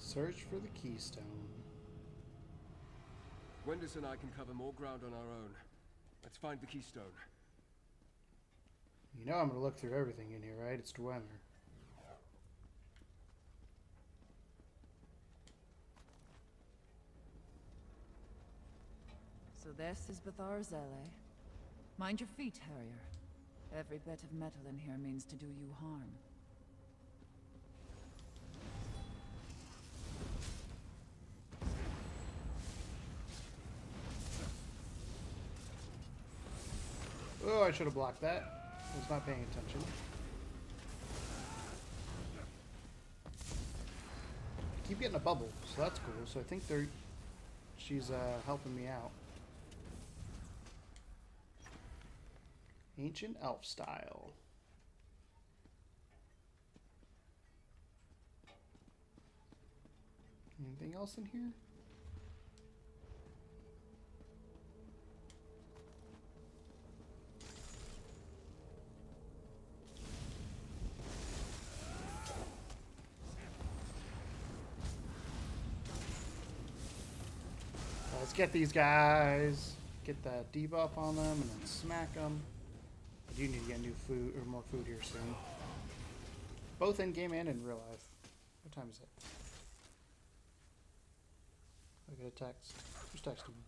Speaker 1: Search for the keystone.
Speaker 4: Gwendis and I can cover more ground on our own. Let's find the keystone.
Speaker 1: You know I'm gonna look through everything in here, right? It's Dwemer.
Speaker 5: So this is Betharzel, eh? Mind your feet, Harrier. Every bit of metal in here means to do you harm.
Speaker 1: Oh, I should have blocked that. I was not paying attention. I keep getting a bubble, so that's cool. So I think she's helping me out. Ancient elf style. Anything else in here? get these guys. Get that debuff on them and then smack them. I do need to get new food or more food here soon. Both in game and in real life. What time is it? I get a text. Who's texting me?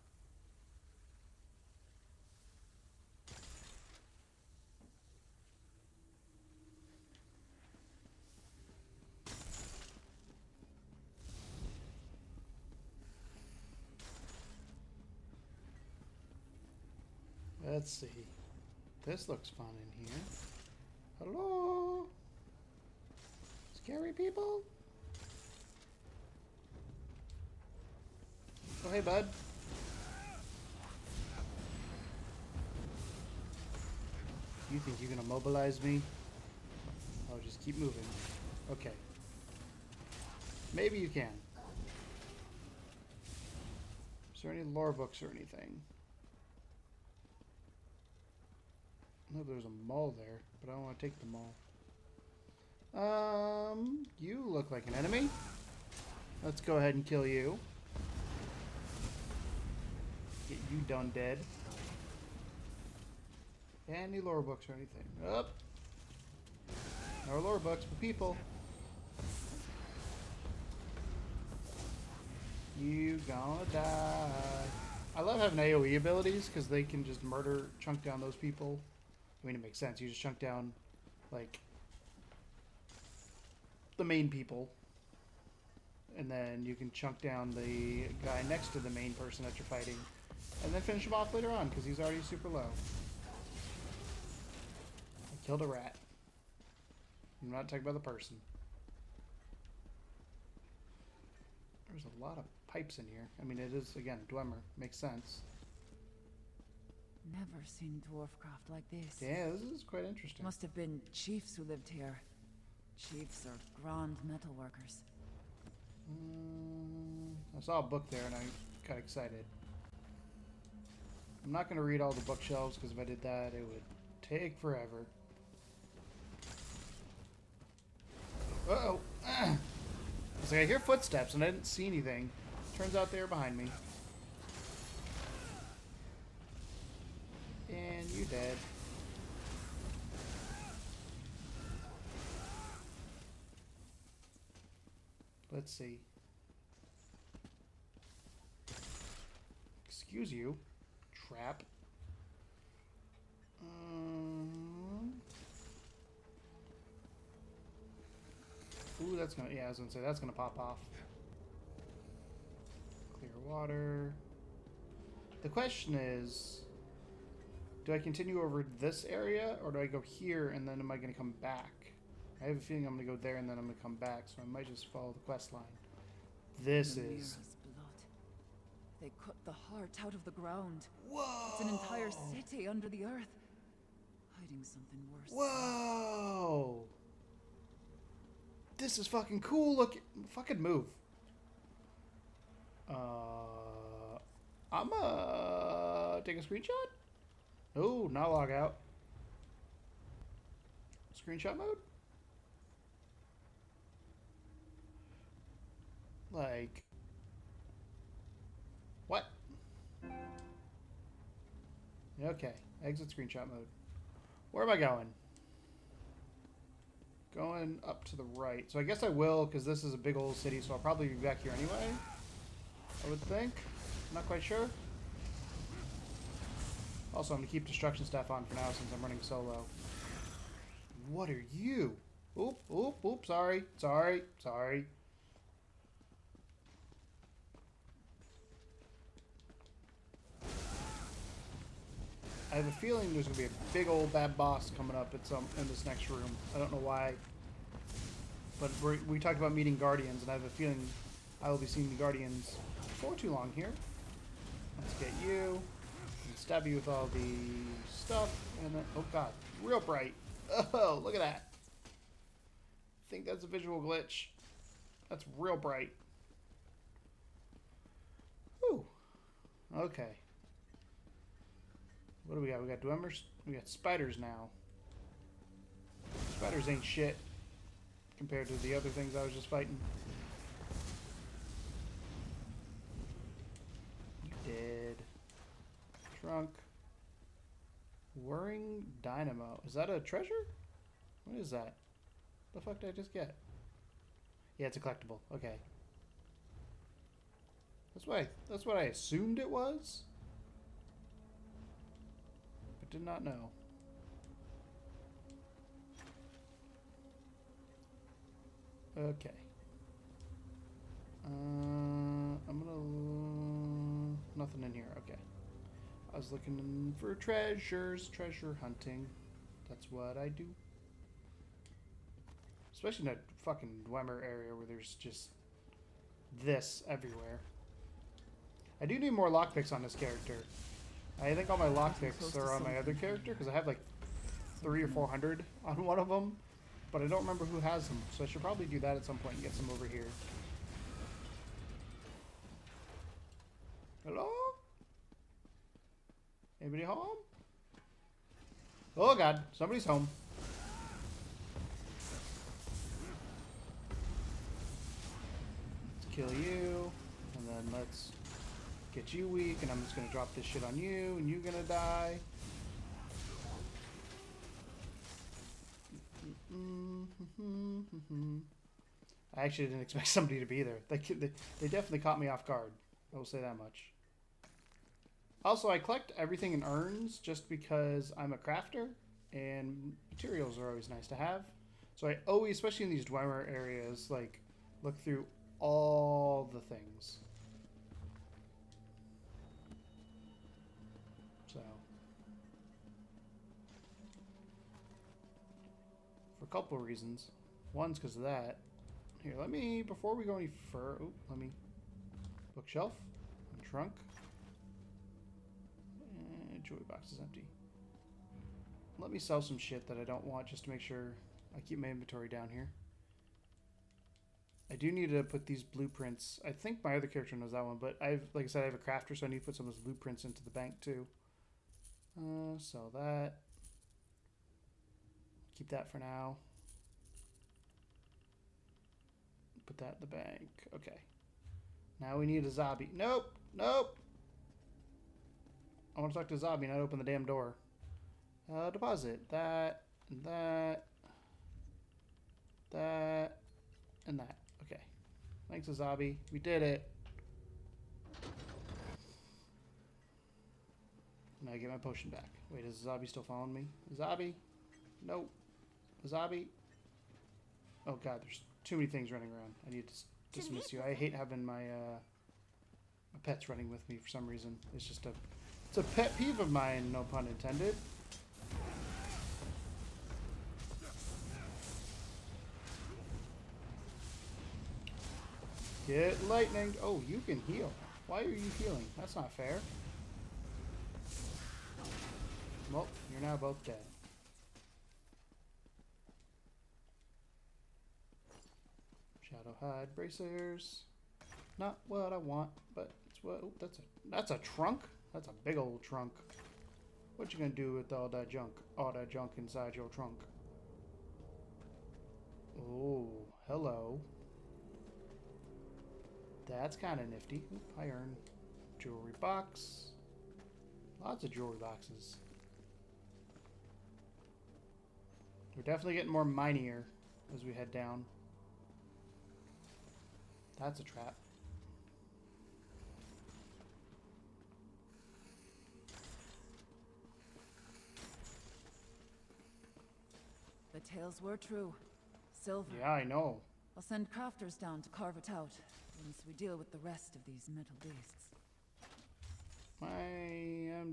Speaker 1: Let's see. This looks fun in here. Hello? Scary people? Oh, hey, bud. You think you're gonna mobilize me? Oh, just keep moving. Okay. Maybe you can. Is there any lore books or anything? No, there's a mall there, but I don't want to take the mall. You look like an enemy. Let's go ahead and kill you. Get you done dead. Any lore books or anything? Oh. No lore books for people. You gonna die. I love having AoE abilities because they can just chunk down those people. I mean, it makes sense. You just chunk down, like, the main people. And then you can chunk down the guy next to the main person that you're fighting. And then finish him off later on, because he's already super low. I killed a rat. I'm not talking about the person. There's a lot of pipes in here. I mean, it is, again, Dwemer. Makes sense.
Speaker 5: Never seen dwarfcraft like this.
Speaker 1: Yeah, this is quite interesting.
Speaker 5: Must have been chiefs who lived here. Chiefs are grand metal workers.
Speaker 1: I saw a book there and I got excited. I'm not going to read all the bookshelves because if I did that, it would take forever. Uh-oh. I was like, I hear footsteps and I didn't see anything. Turns out they were behind me. And you dead. Let's see. Excuse you. Trap. Ooh, that's gonna, yeah, I was gonna say, that's gonna pop off. Clear water. The question is, do I continue over this area, or do I go here, and then am I gonna come back? I have a feeling I'm gonna go there, and then I'm gonna come back, so I might just follow the quest line. This is...
Speaker 5: blood. They cut the heart out of the ground.
Speaker 1: Whoa!
Speaker 5: It's an entire city under the earth. Hiding something worse.
Speaker 1: Whoa! This is fucking cool. Look, fucking move. I'ma take a screenshot. Oh, not log out. Screenshot mode. Like, what? Okay, exit screenshot mode. Where am I going? Going up to the right. So I guess I will, because this is a big old city, so I'll probably be back here anyway. I would think. I'm not quite sure. Also, I'm going to keep destruction staff on for now since I'm running solo. What are you? Oop, oop, oop, sorry, sorry, sorry. I have a feeling there's going to be a big old bad boss coming up in this next room. I don't know why. But we talked about meeting Guardians, and I have a feeling I will be seeing the Guardians before too long here. Let's get you. And stab you with all the stuff. And then, oh god, real bright. Oh, look at that. I think that's a visual glitch. That's real bright. Whew. Okay. What do we got? We got Dwemmers. We got spiders now. Spiders ain't shit compared to the other things I was just fighting. You dead. Trunk. Whirring dynamo. Is that a treasure? What is that? The fuck did I just get? Yeah, it's a collectible. Okay. That's what I assumed it was. But did not know. Okay. I'm gonna... Nothing in here. Okay. I was looking for treasures. Treasure hunting. That's what I do. Especially in a fucking Dwemer area where there's just this everywhere. I do need more lockpicks on this character. I think all my lockpicks are on my other character because I have like 300 or 400 on one of them. But I don't remember who has them, so I should probably do that at some point and get some over here. Hello? Anybody home? Oh god, somebody's home. Let's kill you, and then let's get you weak, and I'm just gonna drop this shit on you, and you're gonna die. I actually didn't expect somebody to be there. They definitely caught me off guard. I will say that much. Also, I collect everything in urns just because I'm a crafter, and materials are always nice to have. So I always, especially in these Dwemer areas, like, look through all the things. So... for a couple of reasons. One's because of that. Here, let me, before we go any further, let me, bookshelf, and trunk, and jewelry box is empty. Let me sell some shit that I don't want just to make sure I keep my inventory down here. I do need to put these blueprints, I think my other character knows that one, but like I said, I have a crafter, so I need to put some of those blueprints into the bank too. Sell that. Keep that for now. Put that in the bank. Okay. Now we need a zombie. Nope. Nope. I want to talk to a zombie, not open the damn door. Deposit. That. And that. That. And that. Okay. Thanks, Azabi. We did it. Now I get my potion back. Wait, is Azabi still following me? Azabi? Nope. Azabi? Oh god, there's too many things running around. I need to dismiss you. I hate having my my pets running with me for some reason. It's just it's a pet peeve of mine, no pun intended. Get lightning. Oh, you can heal. Why are you healing? That's not fair. Well, you're now both dead. Shadow hide bracers. Not what I want, but it's what. Oh, that's a trunk. That's a big old trunk. What you gonna do with all that junk? All that junk inside your trunk. Oh, hello. That's kind of nifty. Oop, iron. Jewelry box. Lots of jewelry boxes. We're definitely getting more minier as we head down. That's a trap.
Speaker 5: The tales were true. Silver.
Speaker 1: Yeah, I know.
Speaker 5: I'll send crafters down to carve it out once we deal with the rest of these metal beasts.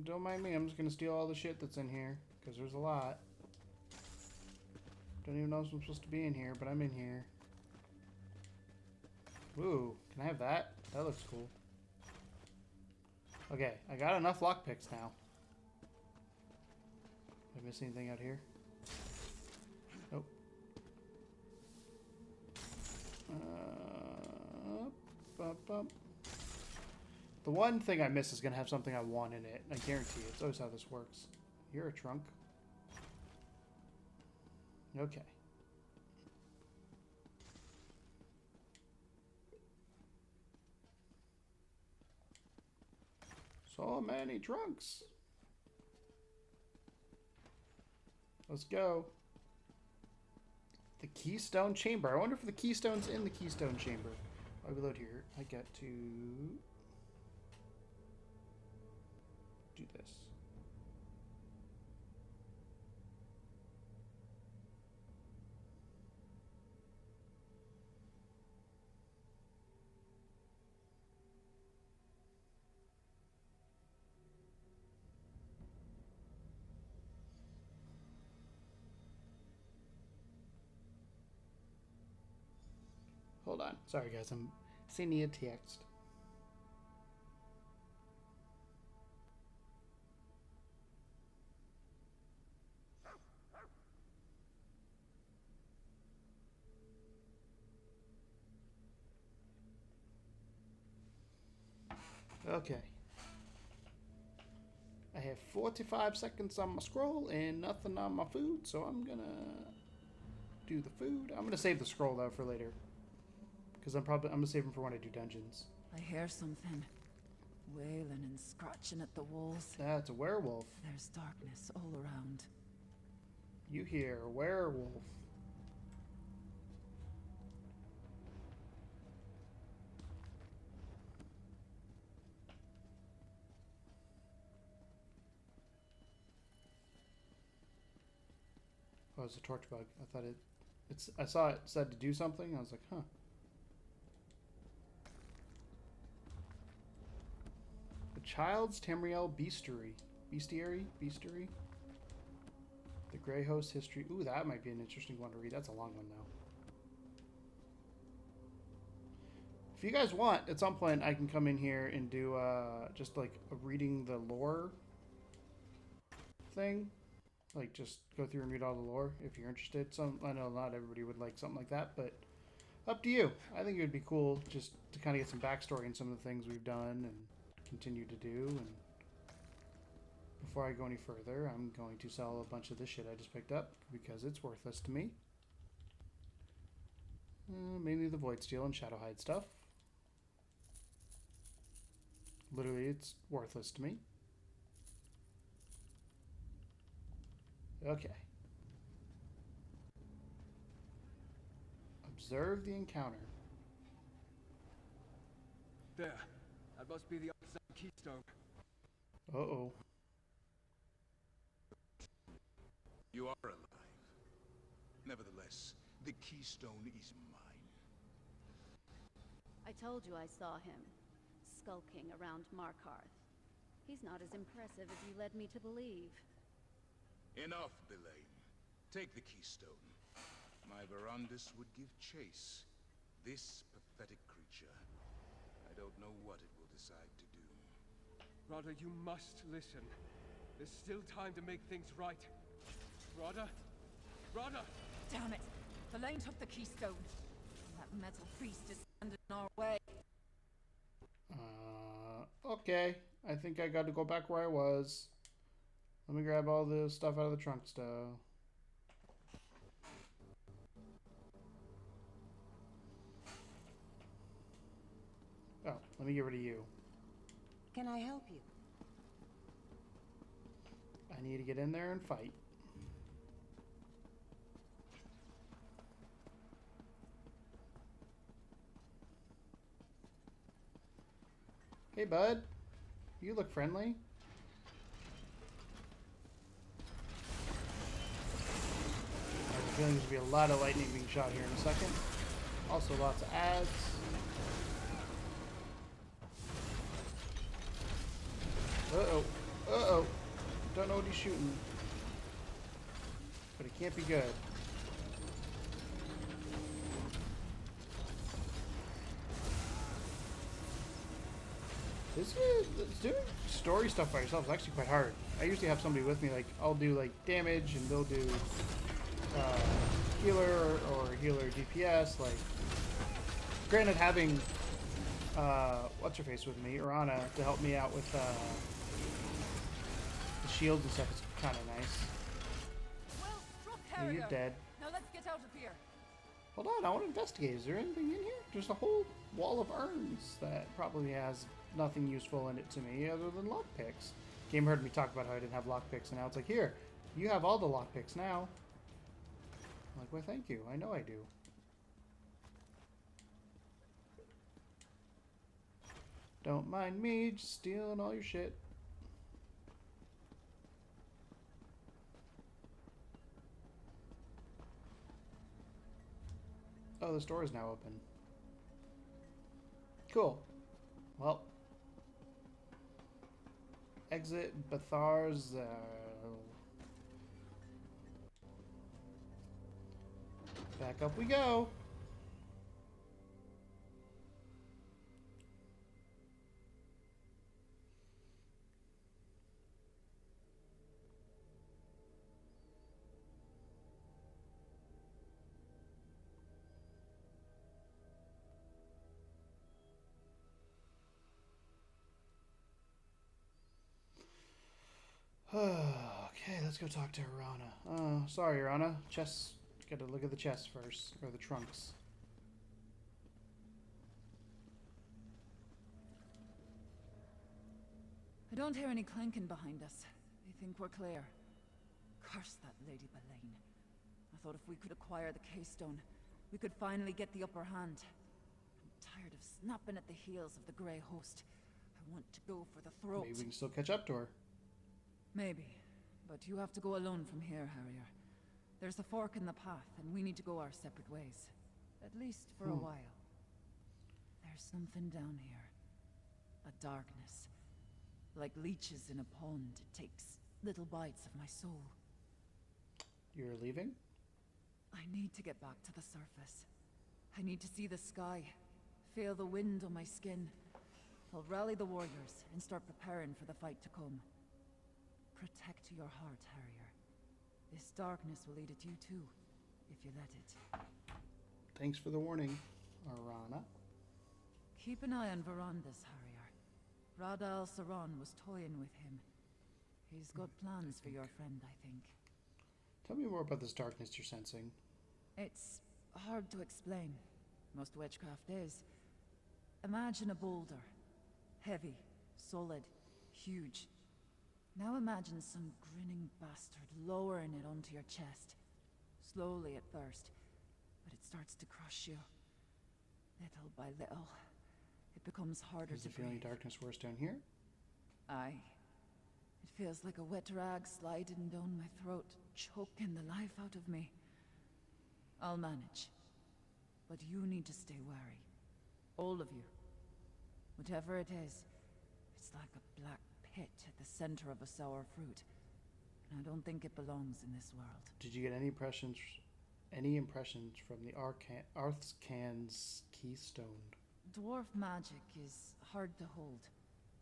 Speaker 1: Don't mind me. I'm just gonna steal all the shit that's in here because there's a lot. Don't even know if I'm supposed to be in here, but I'm in here. Ooh, can I have that? That looks cool. Okay, I got enough lockpicks now. Did I miss anything out here? Nope. The one thing I miss is going to have something I want in it. I guarantee it. It's always how this works. You're a trunk. Okay. So many trunks. Let's go. The Keystone Chamber. I wonder if the Keystone's in the Keystone Chamber. I reload here. I get to do this. Hold on. Sorry, guys. I'm sending a text. Okay. I have 45 seconds on my scroll and nothing on my food, so I'm gonna do the food. I'm gonna save the scroll though for later. Because I'm gonna save them for when I do dungeons.
Speaker 5: I hear something. Wailing and scratching at the walls.
Speaker 1: That's a werewolf.
Speaker 5: There's darkness all around.
Speaker 1: You hear a werewolf. Oh, it's a torch bug. I thought I saw it said to do something. I was like, huh. The Child's Tamriel Bestiary. Bestiary? The Grey Host History. Ooh, that might be an interesting one to read. That's a long one, though. If you guys want, at some point, I can come in here and do just like a reading the lore thing. Like, just go through and read all the lore if you're interested. I know not everybody would like something like that, but up to you. I think it would be cool just to kind of get some backstory on some of the things we've done and continue to do. And before I go any further, I'm going to sell a bunch of this shit I just picked up because it's worthless to me. Mainly the Void Steel and Shadowhide stuff. Literally, it's worthless to me. Okay. Observe the encounter.
Speaker 4: There. That must be the Arkthzand keystone.
Speaker 1: Uh-oh.
Speaker 7: You are alive. Nevertheless, the keystone is mine.
Speaker 8: I told you I saw him, skulking around Markarth. He's not as impressive as you led me to believe.
Speaker 7: Enough, Belain. Take the keystone. My Verandis would give chase. This pathetic creature. I don't know what it will decide to do.
Speaker 4: Rada, you must listen. There's still time to make things right. Rada? Rada!
Speaker 5: Damn it! Belain took the keystone. That metal beast is standing in our way.
Speaker 1: Okay. I think I got to go back where I was. Let me grab all the stuff out of the trunk stuff. Oh, let me get rid of you.
Speaker 9: Can I help you?
Speaker 1: I need to get in there and fight. Hey, bud. You look friendly. I have a feeling there's going to be a lot of lightning being shot here in a second. Also, lots of ads. Uh-oh. Uh-oh. Don't know what he's shooting. But it can't be good. Doing story stuff by yourself is actually quite hard. I usually have somebody with me, like, I'll do, like, damage, and they'll do healer or healer DPS. Like, granted, having what's-her-face with me, Urana, to help me out with the shields and stuff is kind of nice.
Speaker 5: Well struck,
Speaker 1: Yeah,
Speaker 5: Harrier.
Speaker 1: you're dead.
Speaker 5: Now let's get out of here.
Speaker 1: Hold on, I want to investigate. Is there anything in here? There's a whole wall of urns that probably has nothing useful in it to me other than lockpicks. Game heard me talk about how I didn't have lockpicks, and now it's like, here, you have all the lockpicks now. I'm like, well, thank you. I know I do. Don't mind me just stealing all your shit. Oh, the store is now open. Cool. Well. Exit Bathar's... Back up we go. Okay, let's go talk to Rana. Sorry, Rana. Chest. Gotta look at the chest first, or the trunks.
Speaker 5: I don't hear any clanking behind us. I think we're clear. Curse that Lady Belaine. I thought if we could acquire the Keystone, we could finally get the upper hand. I'm tired of snapping at the heels of the Grey Host. I want to go for the throat.
Speaker 1: Maybe we can still catch up to her.
Speaker 5: Maybe. But you have to go alone from here, Harrier. There's a fork in the path, and we need to go our separate ways. At least for a while. There's something down here. A darkness. Like leeches in a pond, it takes little bites of my soul.
Speaker 1: You're leaving?
Speaker 5: I need to get back to the surface. I need to see the sky. Feel the wind on my skin. I'll rally the warriors and start preparing for the fight to come. Protect your heart, Harrier. This darkness will eat at you too, if you let it.
Speaker 1: Thanks for the warning, Arana.
Speaker 5: Keep an eye on Varandas, Harrier. Rada al-Saran was toying with him. He's got plans for your friend, I think.
Speaker 1: Tell me more about this darkness you're sensing.
Speaker 5: It's hard to explain. Most witchcraft is. Imagine a boulder. Heavy, solid, huge. Now imagine some grinning bastard lowering it onto your chest. Slowly at first, but it starts to crush you. Little by little, it becomes harder
Speaker 1: Is
Speaker 5: to
Speaker 1: the feeling
Speaker 5: breathe.
Speaker 1: darkness worse down here?
Speaker 5: Aye. It feels like a wet rag sliding down my throat, choking the life out of me. I'll manage. But you need to stay wary. All of you. Whatever it is, it's like a black pit at the center of a sour fruit. And I don't think it belongs in this world.
Speaker 1: Did you get any impressions from the Arkthzand's keystone?
Speaker 5: Dwarf magic is hard to hold.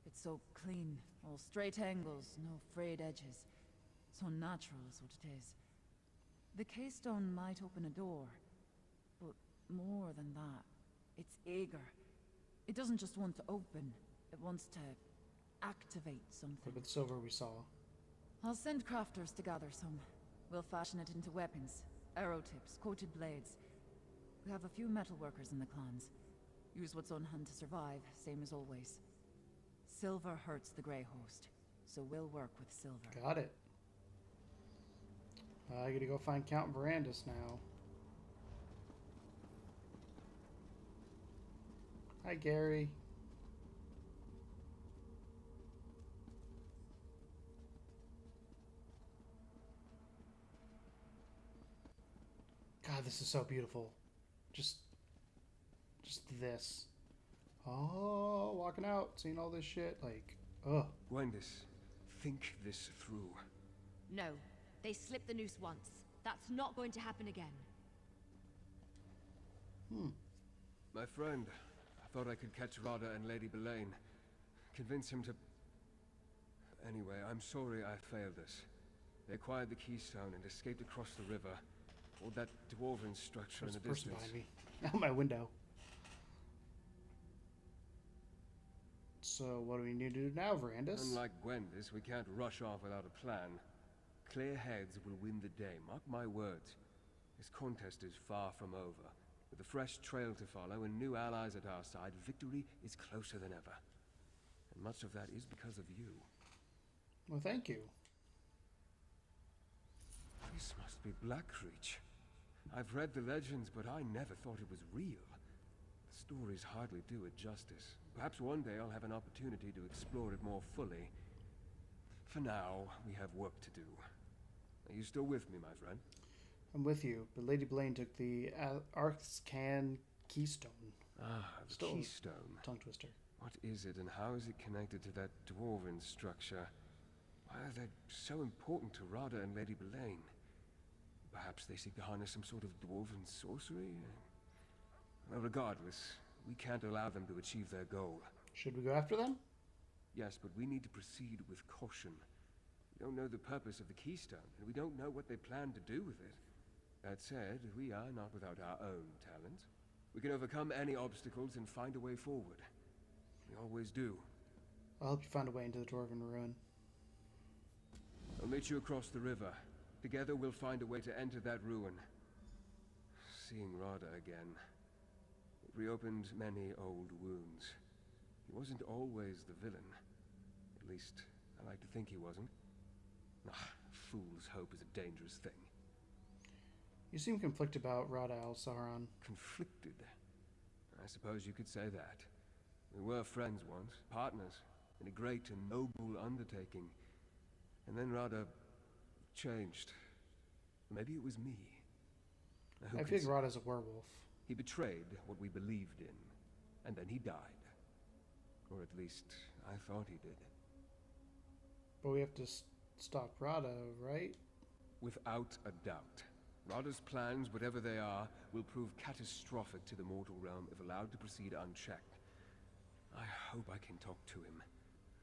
Speaker 5: It's so clean, all straight angles, no frayed edges. So natural is what it is. The keystone might open a door, but more than that, it's eager. It doesn't just want to open, it wants to activate something.
Speaker 1: What about the silver we saw?
Speaker 5: I'll send crafters to gather some. We'll fashion it into weapons, arrow tips, coated blades. We have a few metalworkers in the clans. Use what's on hand to survive, same as always. Silver hurts the Grey Host, so we'll work with silver.
Speaker 1: Got it. I gotta go find Count Varandas now. Hi, Gary. God, this is so beautiful. Just this. Oh, walking out, seeing all this shit, like, ugh.
Speaker 4: Gwendis, think this through.
Speaker 3: No, they slipped the noose once. That's not going to happen again.
Speaker 4: My friend, I thought I could catch Rada and Lady Belaine. Convince him to... Anyway, I'm sorry I failed us. They acquired the keystone and escaped across the river. Or that dwarven structure in
Speaker 1: There's
Speaker 4: the
Speaker 1: a person
Speaker 4: distance.
Speaker 1: behind me. Out my window. So what do we need to do now, Varandas?
Speaker 4: Unlike Gwendis, we can't rush off without a plan. Clear heads will win the day, mark my words. This contest is far from over. With a fresh trail to follow and new allies at our side, victory is closer than ever. And much of that is because of you.
Speaker 1: Well, thank you.
Speaker 4: This must be Blackreach. I've read the legends, but I never thought it was real. The stories hardly do it justice. Perhaps one day I'll have an opportunity to explore it more fully. For now, we have work to do. Are you still with me, my friend?
Speaker 1: I'm with you, but Lady Blaine took the Arkthzand Keystone.
Speaker 4: Ah, the
Speaker 1: Still
Speaker 4: keystone.
Speaker 1: Tongue twister.
Speaker 4: What is it, and how is it connected to that dwarven structure? Why are they so important to Rada and Lady Blaine? Perhaps they seek to harness some sort of dwarven sorcery? Well, regardless, we can't allow them to achieve their goal.
Speaker 1: Should we go after them?
Speaker 4: Yes, but we need to proceed with caution. We don't know the purpose of the keystone, and we don't know what they plan to do with it. That said, we are not without our own talents. We can overcome any obstacles and find a way forward. We always do.
Speaker 1: I'll help you find a way into the Dwarven ruin.
Speaker 4: I'll meet you across the river. Together we'll find a way to enter that ruin. Seeing Rada again, it reopened many old wounds. He wasn't always the villain. At least, I like to think he wasn't. Ah, fool's hope is a dangerous thing.
Speaker 1: You seem conflicted about Rada al-Saran.
Speaker 4: Conflicted? I suppose you could say that. We were friends once, partners, in a great and noble undertaking. And then Rada changed. Maybe it was me.
Speaker 1: I think Rada's a werewolf.
Speaker 4: He betrayed what we believed in, and then he died. Or at least, I thought he did.
Speaker 1: But we have to stop Rada, right?
Speaker 4: Without a doubt. Rada's plans, whatever they are, will prove catastrophic to the mortal realm if allowed to proceed unchecked. I hope I can talk to him,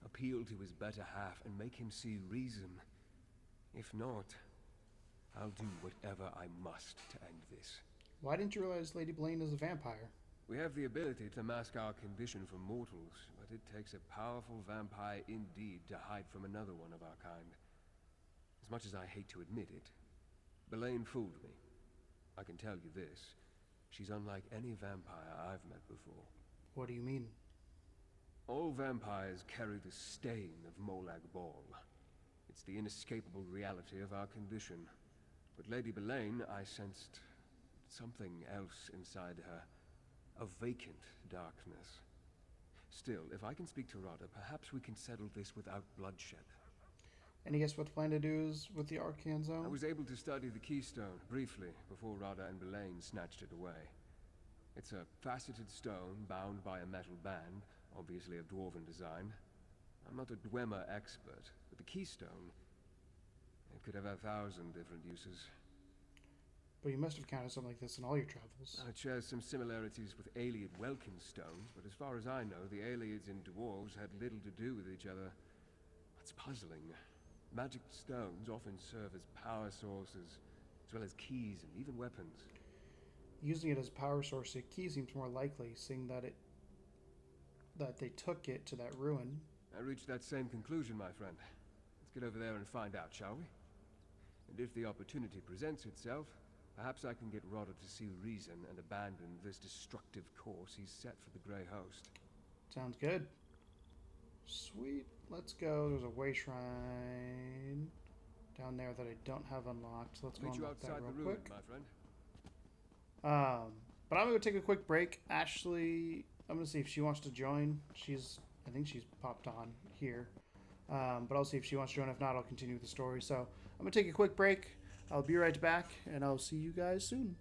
Speaker 4: appeal to his better half, and make him see reason. If not, I'll do whatever I must to end this.
Speaker 1: Why didn't you realize Lady Blaine is a vampire?
Speaker 4: We have the ability to mask our condition from mortals, but it takes a powerful vampire indeed to hide from another one of our kind. As much as I hate to admit it, Blaine fooled me. I can tell you this, she's unlike any vampire I've met before.
Speaker 1: What do you mean?
Speaker 4: All vampires carry the stain of Molag Bal. It's the inescapable reality of our condition. But Lady Blaine, I sensed something else inside her. A vacant darkness. Still, if I can speak to Rada, perhaps we can settle this without bloodshed.
Speaker 1: Any guess what the plan to do is with the Arkthzand Zone?
Speaker 4: I was able to study the keystone, briefly, before Rada and Blaine snatched it away. It's a faceted stone bound by a metal band, obviously of dwarven design. I'm not a Dwemer expert, but the keystone, it could have 1,000 different uses.
Speaker 1: But you must have counted something like this in all your travels.
Speaker 4: It shares some similarities with Ayleid Welkin stones, but as far as I know, the Ayleids and dwarves had little to do with each other. That's puzzling. Magic stones often serve as power sources, as well as keys and even weapons.
Speaker 1: Using it as a power source, a key seems more likely, seeing that they took it to that ruin.
Speaker 4: I reached that same conclusion, my friend. Let's get over there and find out, shall we? And if the opportunity presents itself, perhaps I can get Rada to see reason and abandon this destructive course he's set for the Grey Host.
Speaker 1: Sounds good. Sweet. Let's go. There's a way shrine down there that I don't have unlocked. So let's go unlock that real quick.
Speaker 4: My friend.
Speaker 1: But I'm gonna take a quick break. Ashley, I'm gonna see if she wants to join. I think she's popped on here. But I'll see if she wants to join. If not, I'll continue the story. So I'm gonna take a quick break. I'll be right back, and I'll see you guys soon.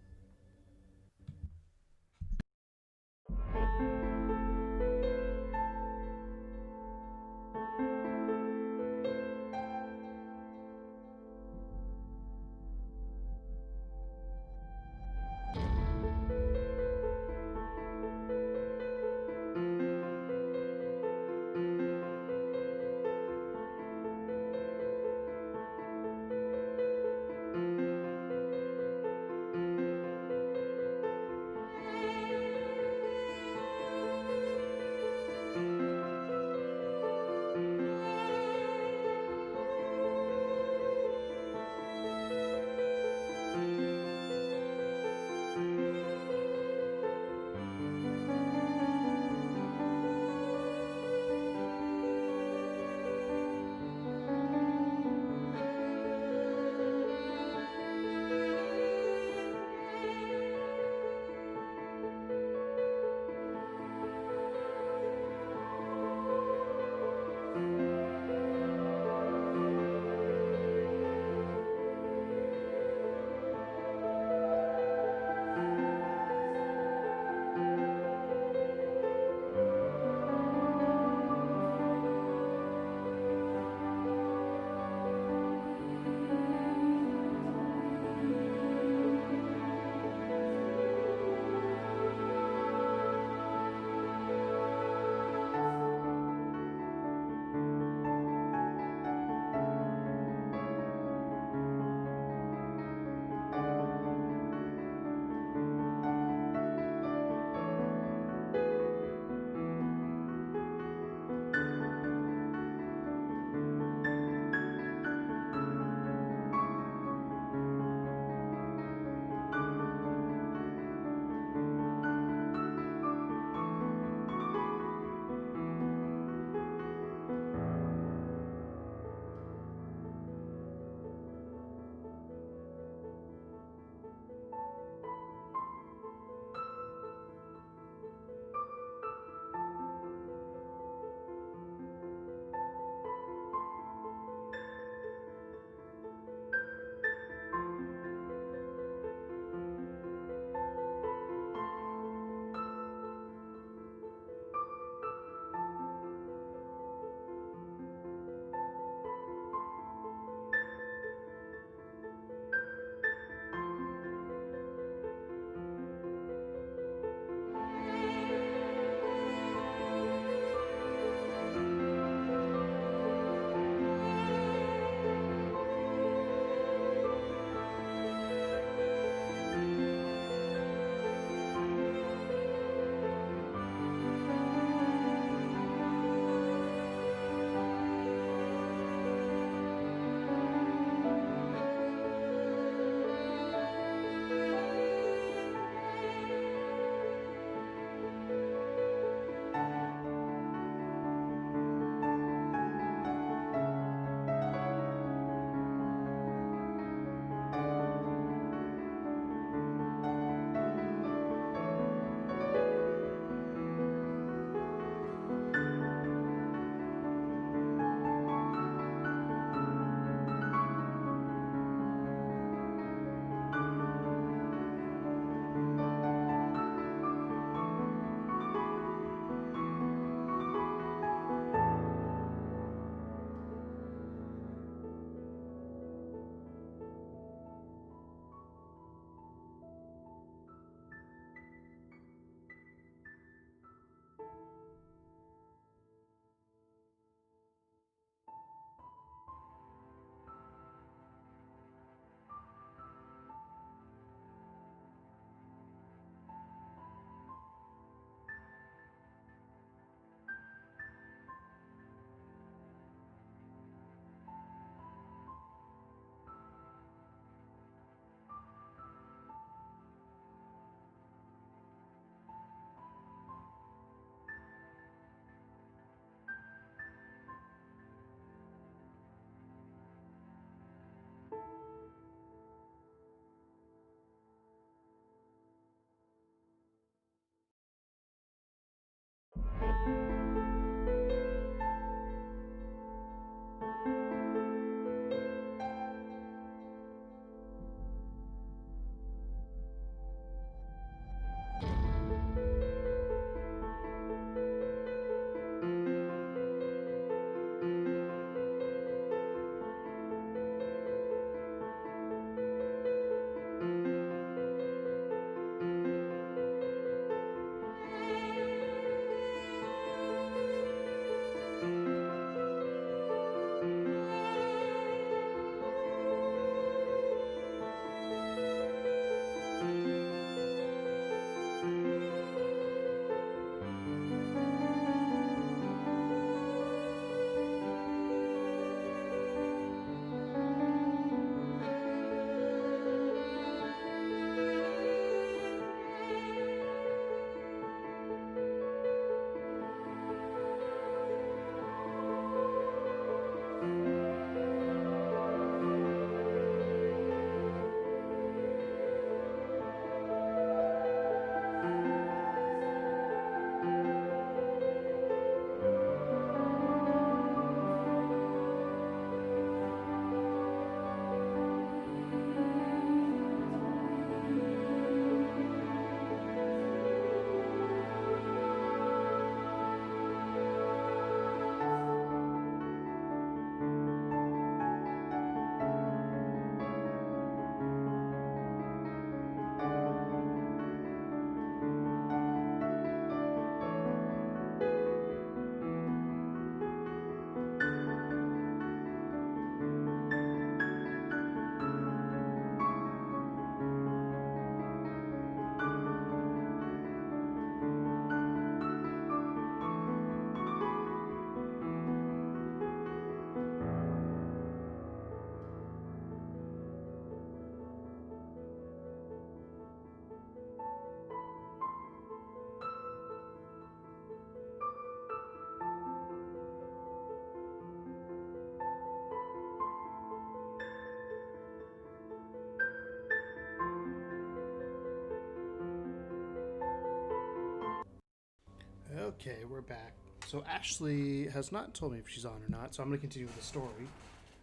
Speaker 1: Okay, we're back. So Ashley has not told me if she's on or not, so I'm going to continue with the story.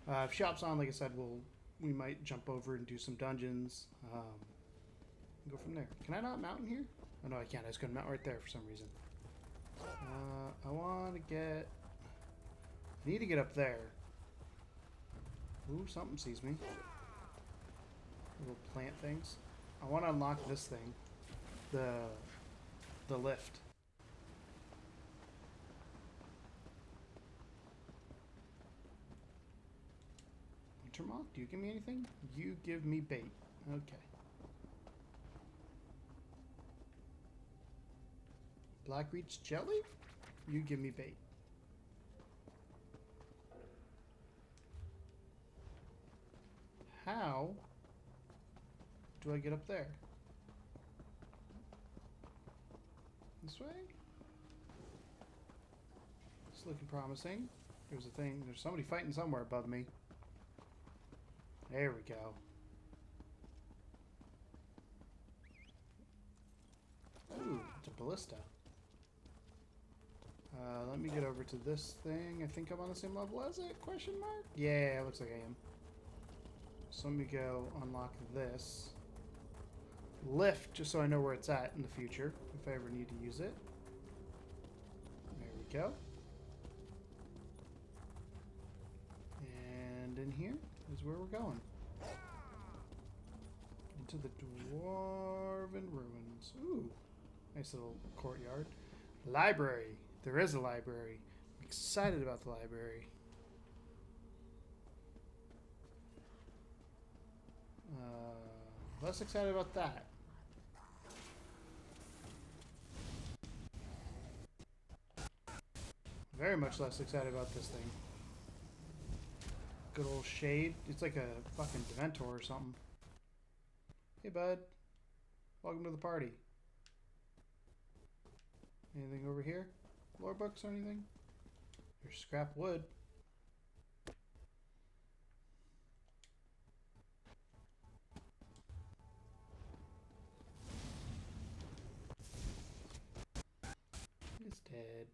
Speaker 1: If she hops on, like I said, we might jump over and do some dungeons. Go from there. Can I not mount in here? Oh, no, I can't. I just couldn't mount right there for some reason. I want to get... I need to get up there. Ooh, something sees me. Little plant things. I want to unlock this thing. The lift. Wintermoth, do you give me anything? You give me bait. Okay. Blackreach jelly? You give me bait. How do I get up there? This way? It's looking promising. There's a thing. There's somebody fighting somewhere above me. There we go. Ooh, it's a ballista. Let me get over to this thing. I think I'm on the same level as it? Question mark? Yeah, looks like I am. So let me go unlock this. Lift, just so I know where it's at in the future, if I ever need to use it. There we go. And in here is where we're going. Into the Dwarven Ruins. Ooh, nice little courtyard. Library. There is a library. I'm excited about the library. Less excited about that. Very much less excited about this thing. Good old shade. It's like a fucking Dementor or something. Hey, bud. Welcome to the party. Anything over here? Lore books or anything? There's scrap wood. It's dead.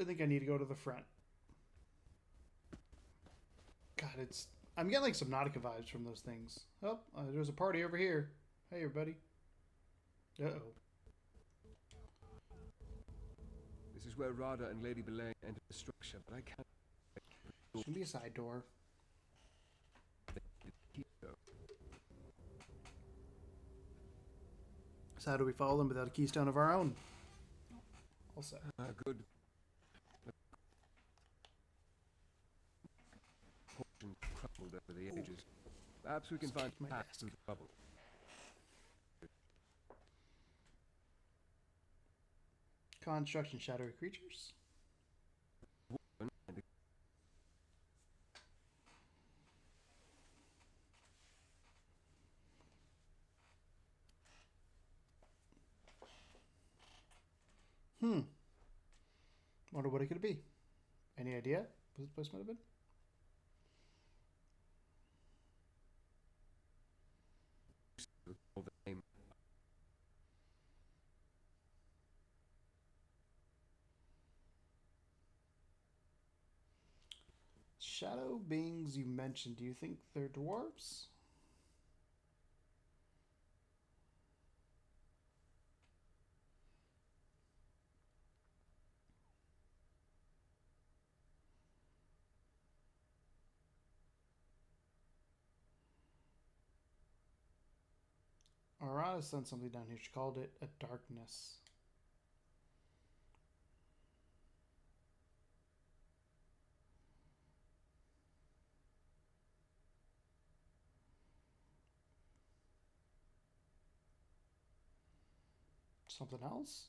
Speaker 1: I think I need to go to the front. God, it's... I'm getting like Subnautica vibes from those things. Oh, there's a party over here. Hey, everybody. Uh-oh.
Speaker 4: This is where Rada and Lady Belain entered the structure, but I can't...
Speaker 1: There's gonna be a side door. So how do we follow them without a keystone of our own? Also.
Speaker 4: Good. Portions crumbled over the edges. Perhaps we can find a path through the bubble.
Speaker 1: Construction shadowy creatures. Wonder what it could be. Any idea what this place might have been? Shadow beings you mentioned, do you think they're dwarves? Rada sent something down here. She called it a darkness. Something else?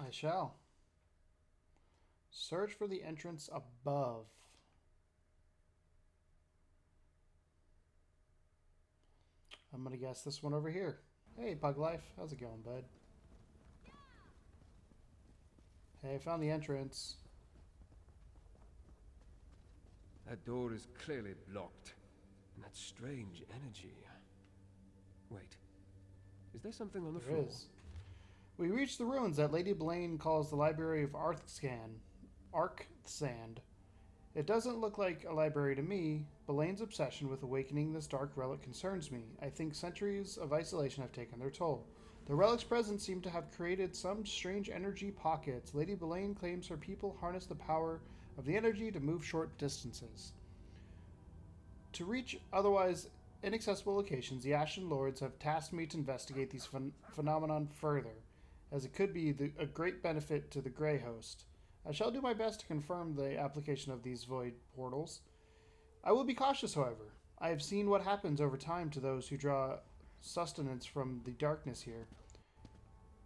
Speaker 1: I shall. Search for the entrance above. I'm going to guess this one over here. Hey, Pug Life. How's it going, bud? Hey, I found the entrance.
Speaker 4: That door is clearly blocked. And that strange energy. Wait. Is there something on the floor?
Speaker 1: There is. We reached the ruins that Lady Blaine calls the Library of Arkthzand. It doesn't look like a library to me. Blaine's obsession with awakening this dark relic concerns me. I think centuries of isolation have taken their toll. The relic's presence seemed to have created some strange energy pockets. Lady Blaine claims her people harness the power of the energy to move short distances. To reach otherwise inaccessible locations, the Ashen Lords have tasked me to investigate these phenomenon further, as it could be a great benefit to the Grey Host. I shall do my best to confirm the application of these void portals. I will be cautious, however. I have seen what happens over time to those who draw sustenance from the darkness here.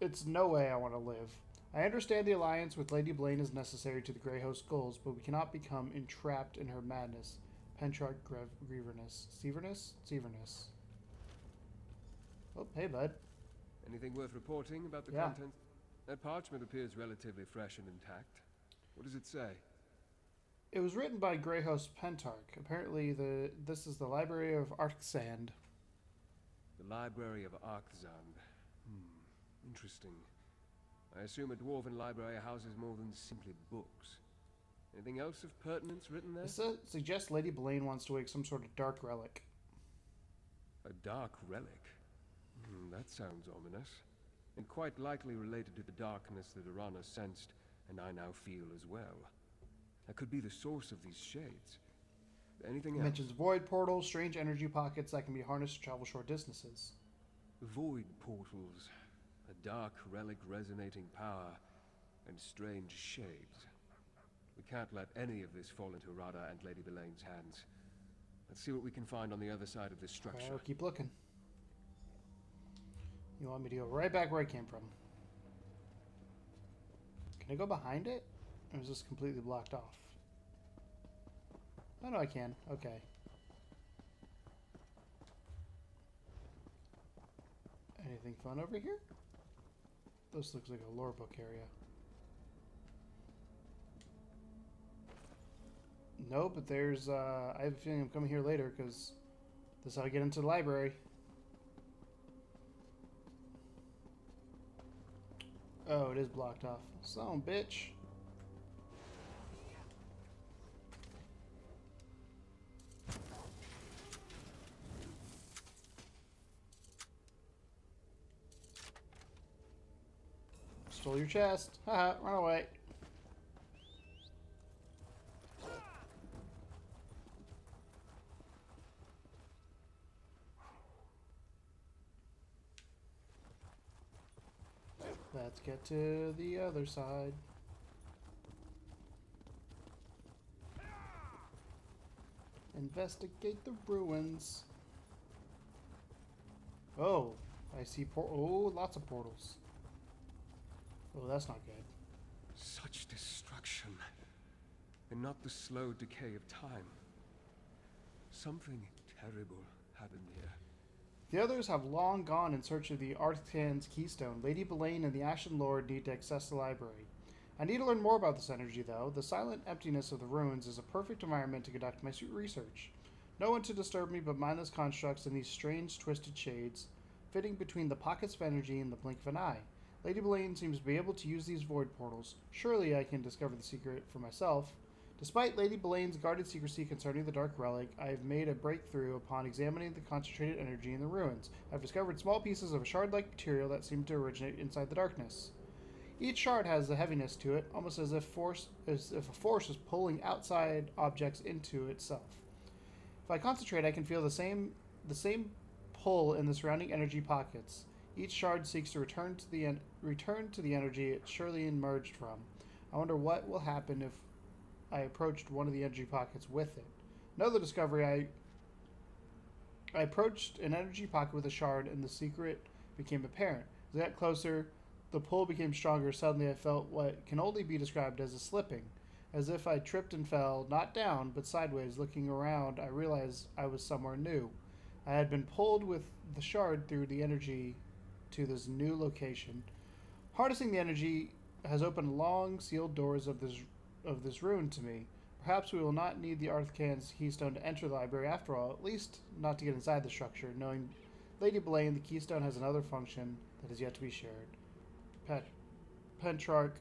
Speaker 1: It's no way I want to live. I understand the alliance with Lady Blaine is necessary to the Grey Host's goals, but we cannot become entrapped in her madness. Pentrarch Severness. Oh, hey, bud.
Speaker 4: Anything worth reporting about the content? That parchment appears relatively fresh and intact. What does it say?
Speaker 1: It was written by Grey Host Pentarch. Apparently, this is the Library of Arkthzand.
Speaker 4: The Library of Arkthzand. Interesting. I assume a dwarven library houses more than simply books. Anything else of pertinence written there?
Speaker 1: This suggests Lady Blaine wants to wake some sort of dark relic.
Speaker 4: A dark relic? That sounds ominous. And quite likely related to the darkness that Arana sensed, and I now feel as well. That could be the source of these shades. Anything else?
Speaker 1: It mentions void portals, strange energy pockets that can be harnessed to travel short distances.
Speaker 4: Void portals, a dark relic resonating power, and strange shades. We can't let any of this fall into Rada and Lady Blaine's hands. Let's see what we can find on the other side of this structure.
Speaker 1: I'll keep looking. You want me to go right back where I came from? Can I go behind it? Or is this completely blocked off? Oh no, I can. Okay. Anything fun over here? This looks like a lore book area. No, but there's, I have a feeling I'm coming here later because this is how I get into the library. Oh, it is blocked off. Son of a bitch. Stole your chest. Haha, run away. Let's get to the other side. Investigate the ruins. Oh, I see lots of portals. Oh, that's not good.
Speaker 4: Such destruction. And not the slow decay of time. Something terrible happened here.
Speaker 1: The others have long gone in search of the Arkthzand's keystone. Lady Blaine and the Ashen Lord need to access the library. I need to learn more about this energy, though. The silent emptiness of the ruins is a perfect environment to conduct my research. No one to disturb me but mindless constructs and these strange, twisted shades, fitting between the pockets of energy and the blink of an eye. Lady Blaine seems to be able to use these void portals. Surely I can discover the secret for myself. Despite Lady Blaine's guarded secrecy concerning the Dark Relic, I have made a breakthrough upon examining the concentrated energy in the ruins. I've discovered small pieces of a shard-like material that seem to originate inside the darkness. Each shard has a heaviness to it, almost as if a force is pulling outside objects into itself. If I concentrate, I can feel the same pull in the surrounding energy pockets. Each shard seeks to return to the energy it surely emerged from. I wonder what will happen if I approached one of the energy pockets with it. Another discovery, I approached an energy pocket with a shard and the secret became apparent. As I got closer, the pull became stronger. Suddenly I felt what can only be described as a slipping. As if I tripped and fell, not down, but sideways. Looking around, I realized I was somewhere new. I had been pulled with the shard through the energy to this new location. Harnessing the energy has opened long, sealed doors of this ruin to me. Perhaps we will not need the Arkthzand keystone to enter the library after all, at least not to get inside the structure, knowing Lady Blaine, the keystone has another function that is yet to be shared. Petrarch.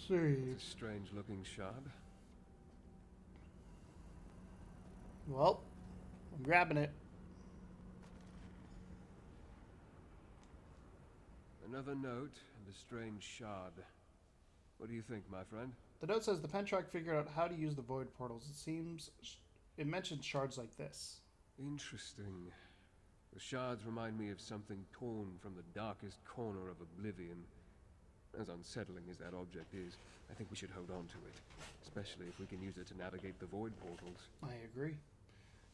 Speaker 1: See.
Speaker 4: It's a strange-looking shard.
Speaker 1: Well, I'm grabbing it.
Speaker 4: Another note and a strange shard. What do you think, my friend?
Speaker 1: The note says the Petrarch figured out how to use the void portals. It mentions shards like this.
Speaker 4: Interesting. The shards remind me of something torn from the darkest corner of oblivion. As unsettling as that object is, I think we should hold on to it, especially if we can use it to navigate the void portals.
Speaker 1: I agree.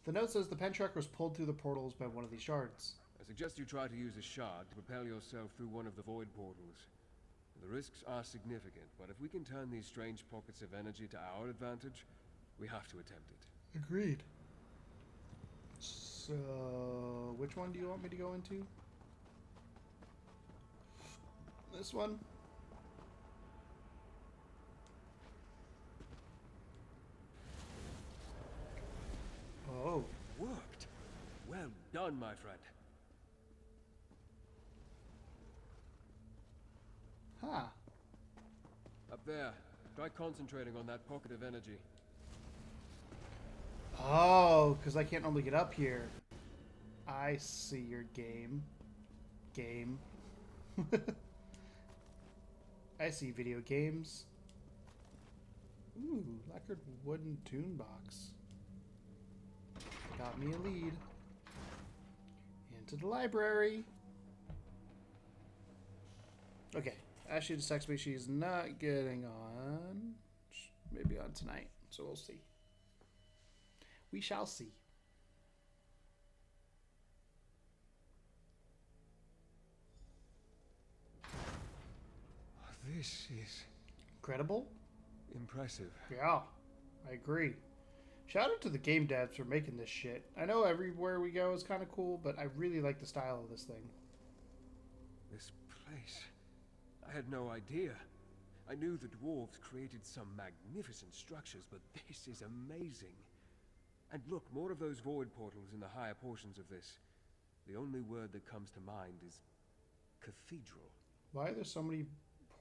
Speaker 1: The note says the Petrarch was pulled through the portals by one of these shards.
Speaker 4: I suggest you try to use a shard to propel yourself through one of the void portals. The risks are significant, but if we can turn these strange pockets of energy to our advantage, we have to attempt it.
Speaker 1: Agreed. So, which one do you want me to go into? This one? Oh.
Speaker 4: Worked! Well done, my friend.
Speaker 1: Huh.
Speaker 4: Up there. Try concentrating on that pocket of energy.
Speaker 1: Oh, because I can't normally get up here. I see your game. I see video games. Ooh, lacquered wooden tune box. Got me a lead. Into the library. Okay. Ashley just texted me she's not getting on. Maybe on tonight. So we'll see. We shall see.
Speaker 4: This is
Speaker 1: Incredible?
Speaker 4: impressive.
Speaker 1: Yeah, I agree. Shout out to the game devs for making this shit. I know everywhere we go is kind of cool, but I really like the style of this thing.
Speaker 4: This place. I had no idea. I knew the dwarves created some magnificent structures, but this is amazing. And look, more of those void portals in the higher portions of this. The only word that comes to mind is cathedral.
Speaker 1: Why are there so many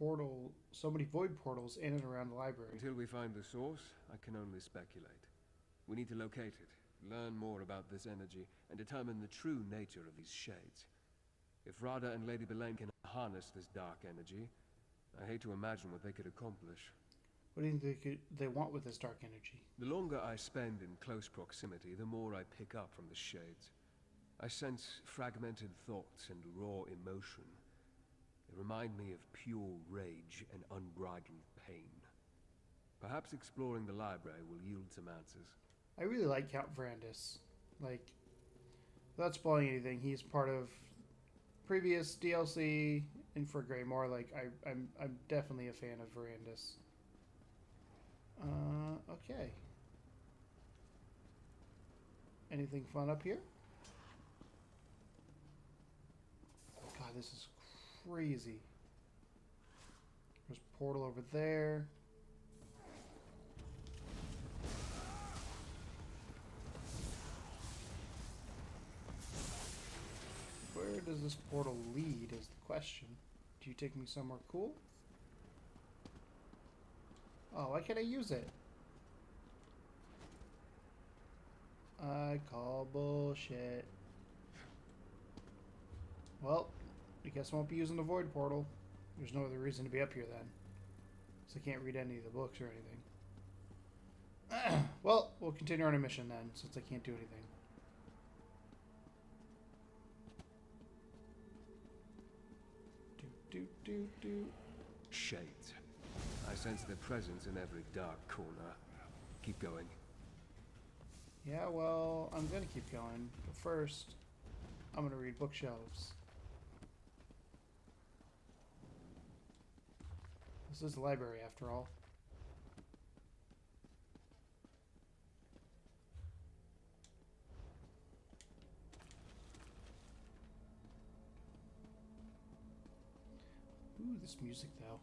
Speaker 1: void portals in and around the library?
Speaker 4: Until we find the source, I can only speculate. We need to locate it, learn more about this energy, and determine the true nature of these shades. If Rada and Lady Belaine can harness this dark energy, I hate to imagine what they could accomplish.
Speaker 1: What do you think they want with this dark energy?
Speaker 4: The longer I spend in close proximity, the more I pick up from the shades. I sense fragmented thoughts and raw emotion. They remind me of pure rage and unbridled pain. Perhaps exploring the library will yield some answers.
Speaker 1: I really like Count Verandis. Like, without spoiling anything, he's part of previous DLC and for Greymore. Like, I'm definitely a fan of Verandis. Okay. Anything fun up here? God, this is crazy. There's a portal over there. Where does this portal lead is the question. Do you take me somewhere cool? Oh, why can't I use it? I call bullshit. Well, I guess I won't be using the void portal. There's no other reason to be up here then. So I can't read any of the books or anything. Well, we'll continue on our mission then, since I can't do anything. Do.
Speaker 4: Shades. I sense their presence in every dark corner. Keep going.
Speaker 1: Yeah, well, I'm gonna keep going. But first, I'm gonna read bookshelves. This is the library, after all. This music, though.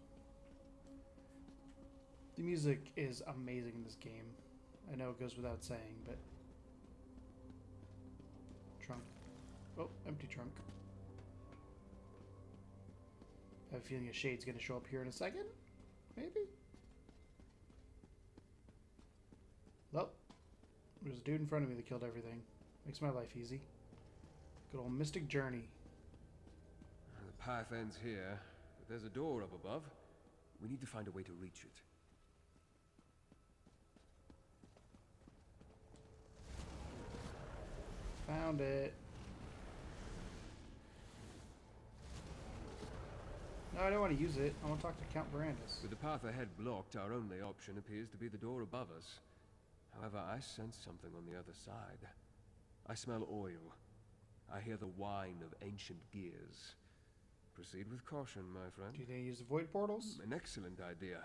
Speaker 1: The music is amazing in this game. I know it goes without saying, but... Trunk. Oh, empty trunk. I have a feeling a shade's going to show up here in a second. Maybe? Well, there's a dude in front of me that killed everything. Makes my life easy. Good old Mystic Journey.
Speaker 4: The path ends here, but there's a door up above. We need to find a way to reach it.
Speaker 1: Found it. No, I don't want to use it. I want to talk to Count Verandis.
Speaker 4: With the path ahead blocked, our only option appears to be the door above us. However, I sense something on the other side. I smell oil. I hear the whine of ancient gears. Proceed with caution, my friend.
Speaker 1: Do they use the void portals?
Speaker 4: An excellent idea.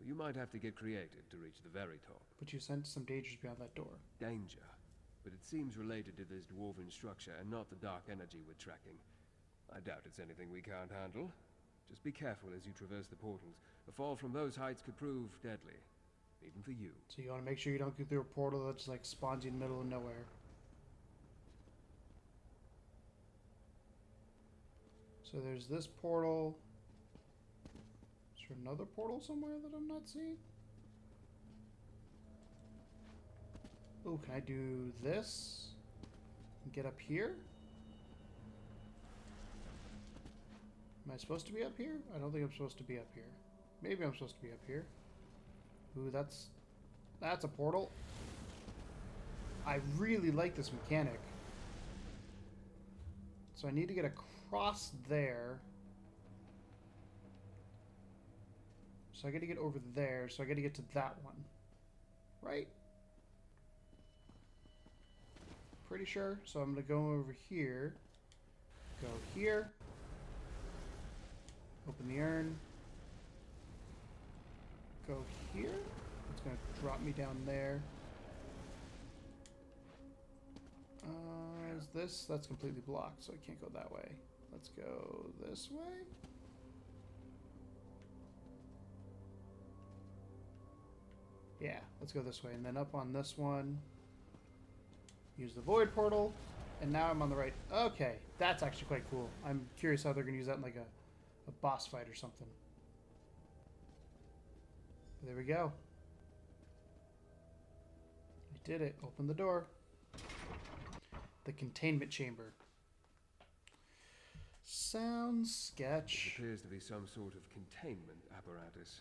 Speaker 4: You might have to get creative to reach the very top.
Speaker 1: But you sense some dangers beyond that door.
Speaker 4: Danger. But it seems related to this dwarven structure and not the dark energy we're tracking. I doubt it's anything we can't handle. Just be careful as you traverse the portals. A fall from those heights could prove deadly. Even for you.
Speaker 1: So you want to make sure you don't go through a portal that just like spawns you in the middle of nowhere. So there's this portal. Is there another portal somewhere that I'm not seeing? Oh, can I do this? And get up here? Am I supposed to be up here? I don't think I'm supposed to be up here. Maybe I'm supposed to be up here. Ooh, that's a portal. I really like this mechanic. So I need to get across there. So I got to get over there. So I got to get to that one. Right? Pretty sure. So I'm going to go over here. Go here. Open the urn. Go here. It's going to drop me down there. Is this? That's completely blocked, so I can't go that way. Let's go this way. Yeah, let's go this way. And then up on this one, use the void portal. And now I'm on the right. Okay, that's actually quite cool. I'm curious how they're going to use that in like a boss fight or something. There we go. I did it. Open the door. The containment chamber. Sounds sketch.
Speaker 4: It appears to be some sort of containment apparatus.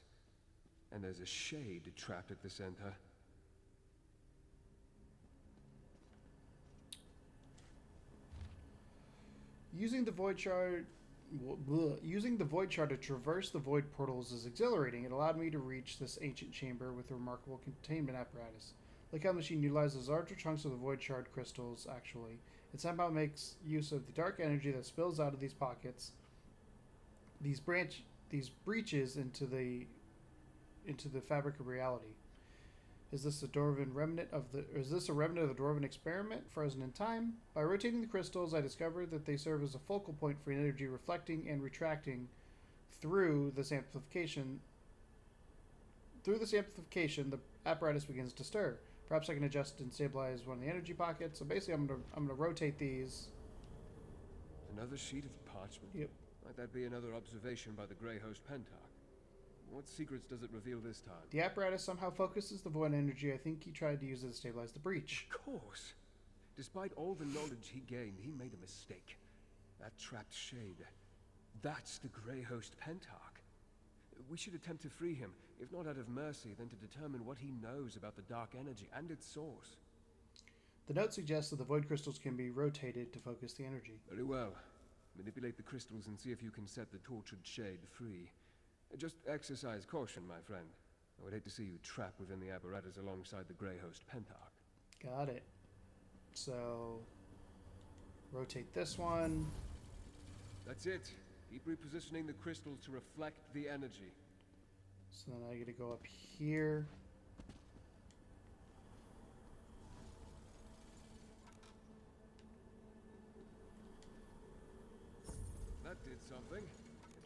Speaker 4: And there's a shade trapped at the center.
Speaker 1: Using the void shard to traverse the void portals is exhilarating. It allowed me to reach this ancient chamber with a remarkable containment apparatus. Look how the machine utilizes larger chunks of the void shard crystals, actually. It somehow makes use of the dark energy that spills out of these pockets. These breaches into the fabric of reality. Is this a remnant of the Dwarven experiment frozen in time? By rotating the crystals, I discovered that they serve as a focal point for energy reflecting and retracting through this amplification. Through this amplification, the apparatus begins to stir. Perhaps I can adjust and stabilize one of the energy pockets. So basically, I'm gonna rotate these.
Speaker 4: Another sheet of parchment.
Speaker 1: Yep.
Speaker 4: Might that be another observation by the Grey Host Pentarch? What secrets does it reveal this time?
Speaker 1: The apparatus somehow focuses the void energy. I think he tried to use it to stabilize the breach.
Speaker 4: Of course. Despite all the knowledge he gained, he made a mistake. That trapped shade. That's the Grey Host Pentarch. We should attempt to free him, if not out of mercy, then to determine what he knows about the dark energy and its source.
Speaker 1: The note suggests that the void crystals can be rotated to focus the energy.
Speaker 4: Very well. Manipulate the crystals and see if you can set the tortured shade free. Just exercise caution, my friend. I would hate to see you trapped within the apparatus alongside the Grey Host Pentarch.
Speaker 1: Got it. So, rotate this one.
Speaker 4: That's it. Keep repositioning the crystals to reflect the energy.
Speaker 1: So then I gotta go up here.
Speaker 4: That did something.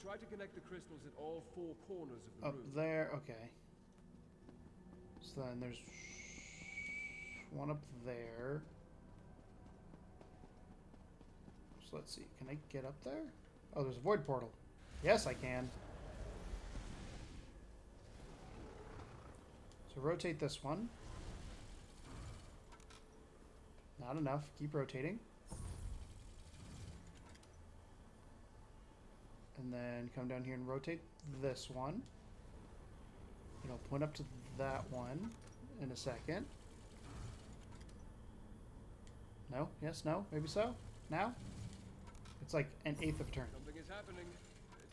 Speaker 4: Try to connect the crystals at all 4 corners of the
Speaker 1: Up
Speaker 4: room.
Speaker 1: there, okay. So then there's one up there. So let's see, can I get up there? Oh, there's a void portal. Yes, I can. So rotate this one. Not enough. Keep rotating. And then come down here and rotate this one. And I'll point up to that one in a second. No? Yes? No? Maybe so? Now? It's like an eighth of a turn.
Speaker 4: Something is happening.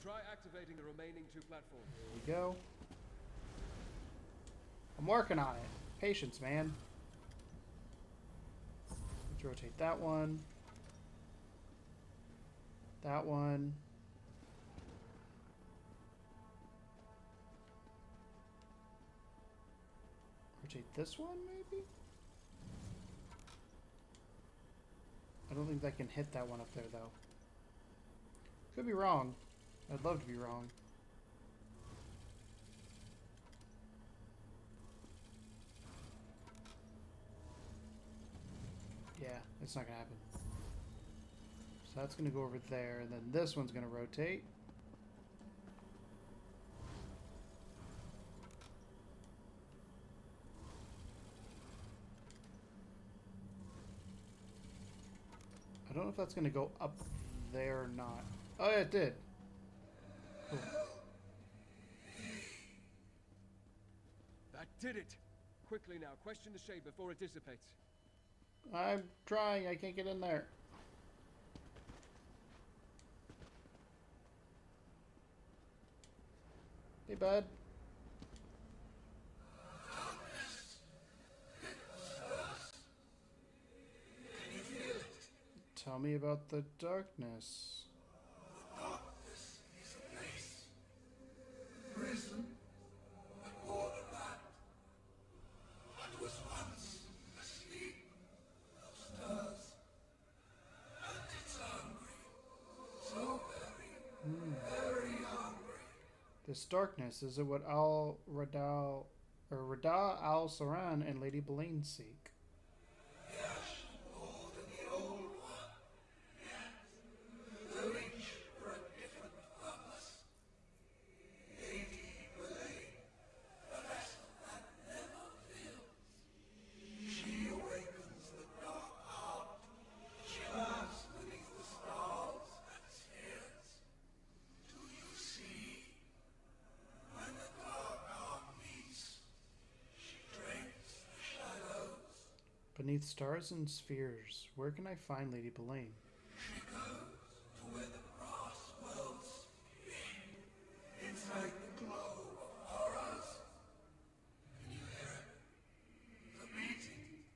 Speaker 4: Try activating the remaining 2 platforms.
Speaker 1: There we go. I'm working on it. Patience, man. Let's rotate that one. That one. Rotate this one, maybe? I don't think that can hit that one up there, though. Could be wrong. I'd love to be wrong. Yeah, it's not gonna happen. So that's gonna go over there, and then this one's gonna rotate. I don't know if that's gonna go up there or not. Oh yeah, it did. Cool.
Speaker 4: That did it! Quickly now, question the shade before it dissipates.
Speaker 1: I'm trying, I can't get in there. Hey, bud. Tell me about the darkness. This darkness, is it what Rada al-Saran and Lady Belain seek? Beneath stars and spheres, where can I find Lady Belain?
Speaker 10: She goes to where the brass wells begin. Inside the glow of horrors. Can you hear it? The beating.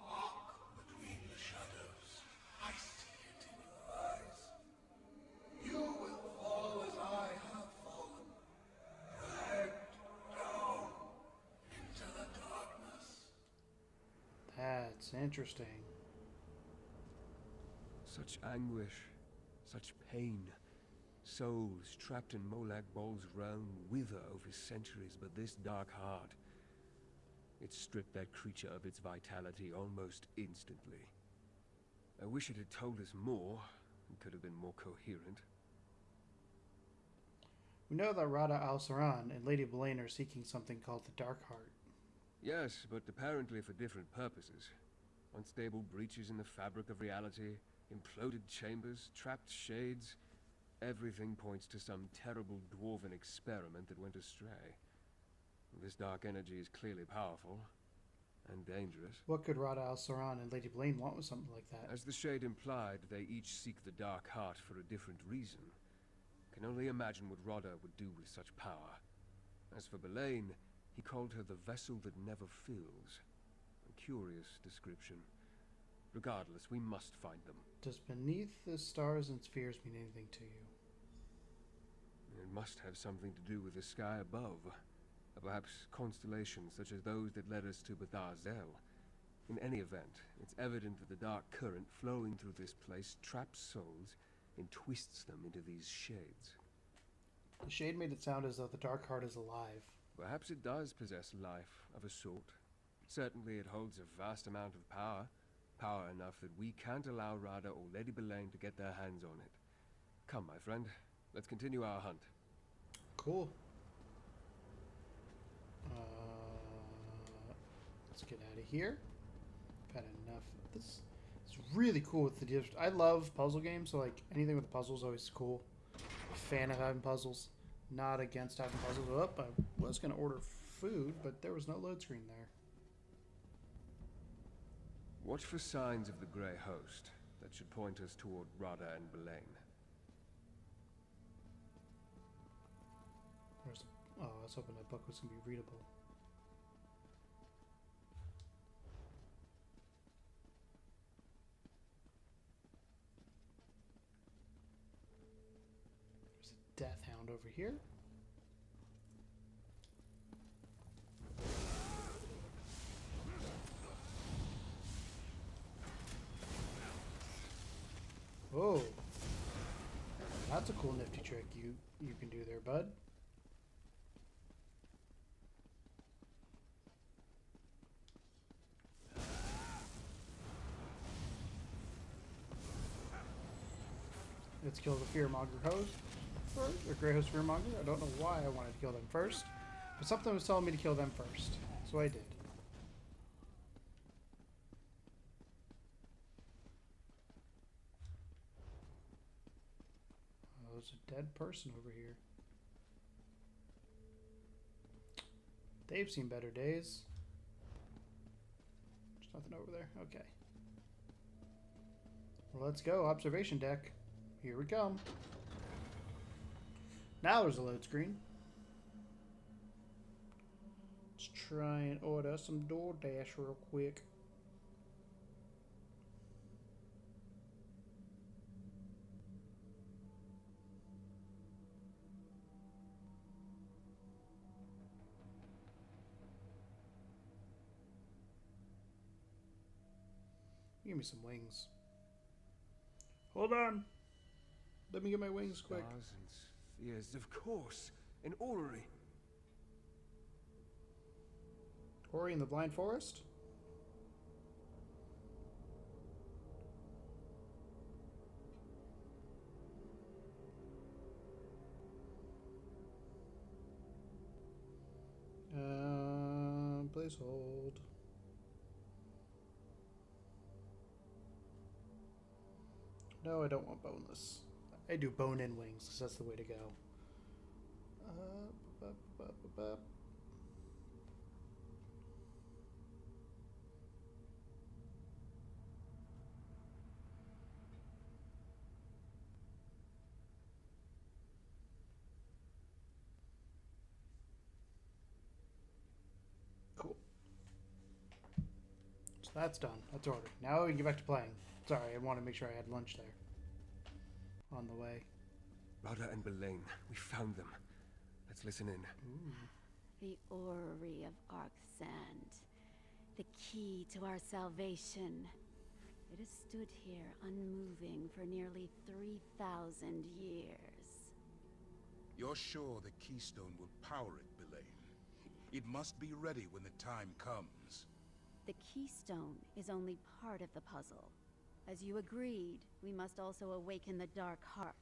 Speaker 10: Walk between the shadows. I see it in your eyes. You will fall as I have fallen. Dragged down into the darkness.
Speaker 1: That's interesting.
Speaker 4: Such anguish, such pain. Souls trapped in Molag Bol's realm wither over centuries, but this dark heart, it stripped that creature of its vitality almost instantly. I wish it had told us more, and could have been more coherent.
Speaker 1: We know that Rada al-Saran and Lady Belain are seeking something called the Dark Heart.
Speaker 4: Yes, but apparently for different purposes. Unstable breaches in the fabric of reality, imploded chambers, trapped shades. Everything points to some terrible dwarven experiment that went astray. This dark energy is clearly powerful and dangerous.
Speaker 1: What could Rada al-Saran and Lady Belain want with something like that?
Speaker 4: As the shade implied, they each seek the dark heart for a different reason. Can only imagine what Rada would do with such power. As for Belain, he called her the vessel that never fills. A curious description. Regardless, we must find them.
Speaker 1: Does beneath the stars and spheres mean anything to you?
Speaker 4: It must have something to do with the sky above. Perhaps constellations such as those that led us to Bethar-Zel. In any event, it's evident that the dark current flowing through this place traps souls and twists them into these shades.
Speaker 1: The shade made it sound as though the dark heart is alive.
Speaker 4: Perhaps it does possess life of a sort. Certainly it holds a vast amount of power. Power enough that we can't allow Rada or Lady Belain to get their hands on it. Come, my friend. Let's continue our hunt.
Speaker 1: Cool. Let's get out of here. I've had enough of this. It's really cool with the different... I love puzzle games, so like anything with puzzles is always cool. Fan of having puzzles. Not against having puzzles. Oh, I was going to order food, but there was no load screen there.
Speaker 4: Watch for signs of the Grey Host. That should point us toward Rada and Belain.
Speaker 1: Where's the... Oh, I was hoping that book was going to be readable. There's a death hound over here. Oh, that's a cool nifty trick you can do there, bud. Let's kill the Fearmonger host first, or Grey Host Fearmonger. I don't know why I wanted to kill them first, but something was telling me to kill them first, so I did. Oh, there's a dead person over here. They've seen better days. There's nothing over there. Okay. Well, let's go. Observation deck. Here we come. Now there's a load screen. Let's try and order some DoorDash real quick. Give me some wings. Hold on. Let me get my wings quick.
Speaker 4: Stars and spheres, of course. An orrery.
Speaker 1: Ori in the Blind Forest? Please hold. No, I don't want boneless. I do bone-in wings because that's the way to go. Cool. So that's done. That's ordered. Now we can get back to playing. Sorry, I want to make sure I had lunch there. On the way.
Speaker 4: Rada and Belain, we found them. Let's listen in.
Speaker 1: Ooh.
Speaker 8: The orrery of Arkthzand. The key to our salvation. It has stood here unmoving for nearly 3,000 years.
Speaker 7: You're sure the keystone will power it, Belain? It must be ready when the time comes.
Speaker 8: The keystone is only part of the puzzle. As you agreed, we must also awaken the Dark Heart.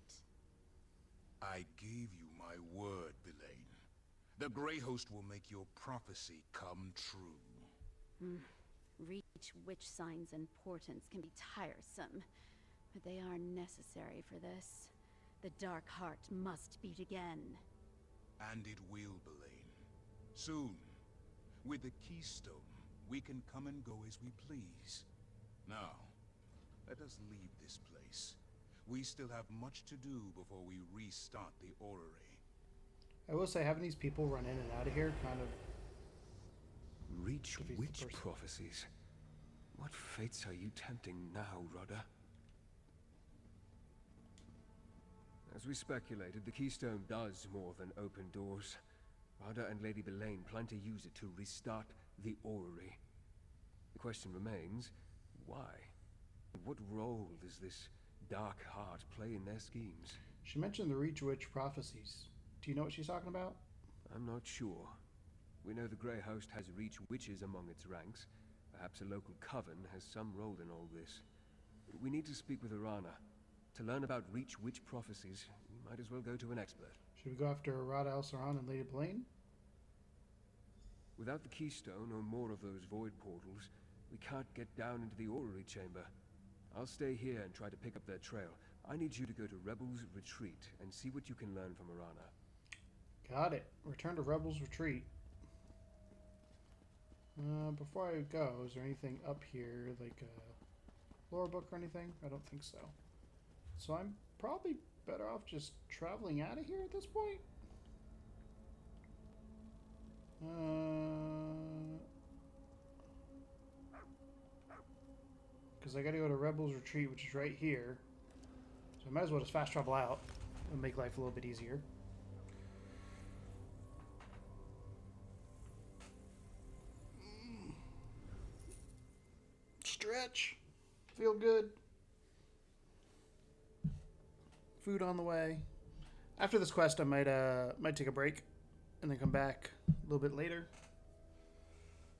Speaker 7: I gave you my word, Belain. The Grey Host will make your prophecy come true.
Speaker 8: Reach witch signs and portents can be tiresome, but they are necessary for this. The Dark Heart must beat again.
Speaker 7: And it will, Belain. Soon. With the keystone, we can come and go as we please. Now, let us leave this place. We still have much to do before we restart the orrery.
Speaker 1: I will say, having these people run in and out of here kind of...
Speaker 4: Reach witch prophecies. What fates are you tempting now, Rada? As we speculated, the keystone does more than open doors. Rada and Lady Belain plan to use it to restart the orrery. The question remains, why? What role does this dark heart play in their schemes.
Speaker 1: She mentioned the Reach Witch prophecies. Do you know what she's talking about?
Speaker 4: I'm not sure. We know the Grey Host has Reach Witches among its ranks. Perhaps a local coven has some role in all this. We need to speak with Arana. To learn about Reach Witch prophecies, we might as well go to an expert.
Speaker 1: Should we go after Rada, al-Saran, and Lady Blaine?
Speaker 4: Without the keystone or more of those void portals, we can't get down into the orrery chamber. I'll stay here and try to pick up their trail. I need you to go to Rebel's Retreat and see what you can learn from Arana.
Speaker 1: Got it. Return to Rebel's Retreat. Before I go, is there anything up here, like a lore book or anything? I don't think so. So I'm probably better off just traveling out of here at this point. Because I gotta go to Rebel's Retreat, which is right here. So I might as well just fast travel out and make life a little bit easier. Stretch. Feel good. Food on the way. After this quest, I might take a break and then come back a little bit later.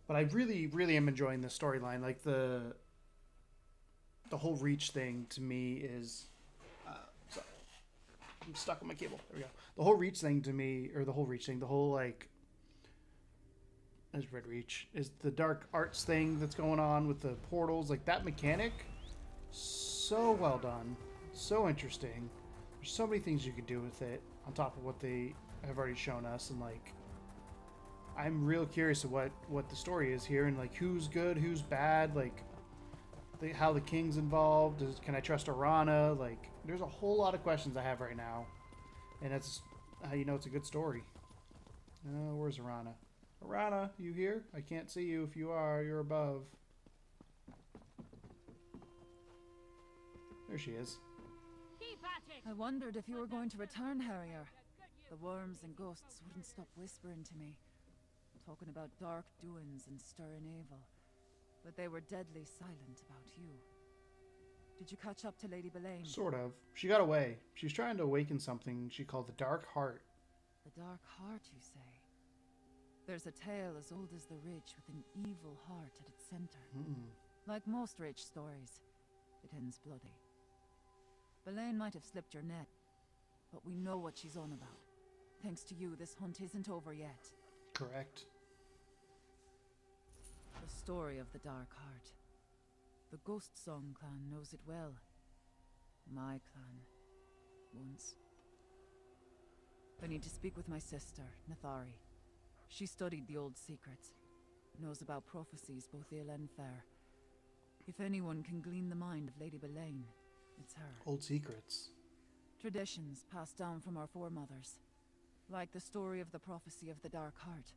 Speaker 1: But I really, really am enjoying this storyline. Like the whole Reach thing to me is. Sorry, I'm stuck on my cable. There we go. The whole Reach thing to me, or the whole Reach thing, the whole like. As Red Reach is the dark arts thing that's going on with the portals, like that mechanic. So well done, so interesting. There's so many things you could do with it on top of what they have already shown us, and like I'm real curious of what the story is here, and like who's good, who's bad, like how the king's involved. Can I trust Arana? Like there's a whole lot of questions I have right now, and that's how you know it's a good story. Where's Arana? Arana, you here? I can't see you. If you are, you're above. There she is.
Speaker 5: I wondered if you were going to return, Harrier. The worms and ghosts wouldn't stop whispering to me, talking about dark doings and stirring evil. But they were deadly silent about you. Did you catch up to Lady Belaine?
Speaker 1: Sort of. She got away. She's trying to awaken something she called the Dark Heart.
Speaker 5: The Dark Heart, you say? There's a tale as old as the Ridge with an evil heart at its center. Like most Ridge stories, it ends bloody. Belaine might have slipped your net, but we know what she's on about. Thanks to you, this hunt isn't over yet.
Speaker 1: Correct.
Speaker 5: The story of the Dark Heart. The Ghost Song clan knows it well. My clan. Once. I need to speak with my sister, Nathari. She studied the old secrets. Knows about prophecies both ill and fair. If anyone can glean the mind of Lady Belaine, it's her.
Speaker 1: Old secrets.
Speaker 5: Traditions passed down from our foremothers. Like the story of the prophecy of the Dark Heart.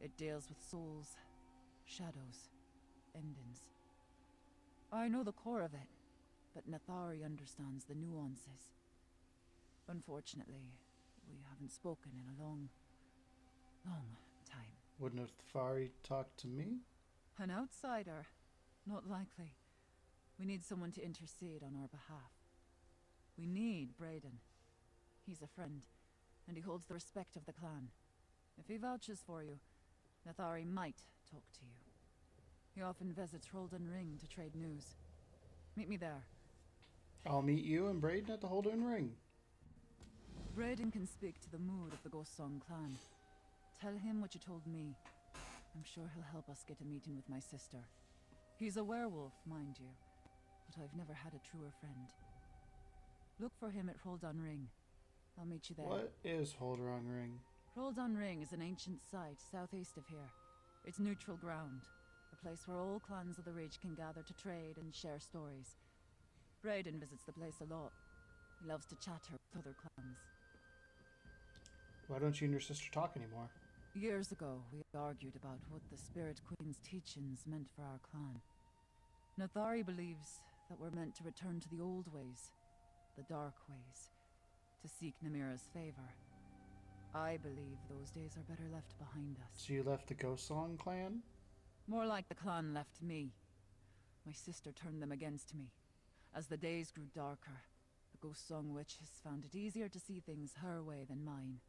Speaker 5: It deals with souls, shadows, endings. I know the core of it, but Nathari understands the nuances. Unfortunately, we haven't spoken in a long time.
Speaker 1: Wouldn't Nathari talk to me?
Speaker 5: An outsider? Not likely. We need someone to intercede on our behalf. We need Braden. He's a friend, and he holds the respect of the clan. If he vouches for you, Nathari might talk to you. He often visits Holden Ring to trade news. Meet me there.
Speaker 1: I'll meet you and Braden at the Holden Ring.
Speaker 5: Braden can speak to the mood of the Ghost Song clan. Tell him what you told me. I'm sure he'll help us get a meeting with my sister. He's a werewolf, mind you, but I've never had a truer friend. Look for him at Roldan Ring. I'll meet you there.
Speaker 1: What is Holden Ring?
Speaker 5: Roldan Ring is an ancient site southeast of here. It's neutral ground, a place where all clans of the Ridge can gather to trade and share stories. Braden visits the place a lot. He loves to chatter with other clans.
Speaker 1: Why don't you and your sister talk anymore?
Speaker 5: Years ago, we argued about what the Spirit Queen's teachings meant for our clan. Nathari believes that we're meant to return to the old ways, the dark ways, to seek Namira's favor. I believe those days are better left behind us.
Speaker 1: So you left the Ghost Song clan?
Speaker 5: More like the clan left me. My sister turned them against me. As the days grew darker, the Ghost Song Witches found it easier to see things her way than mine.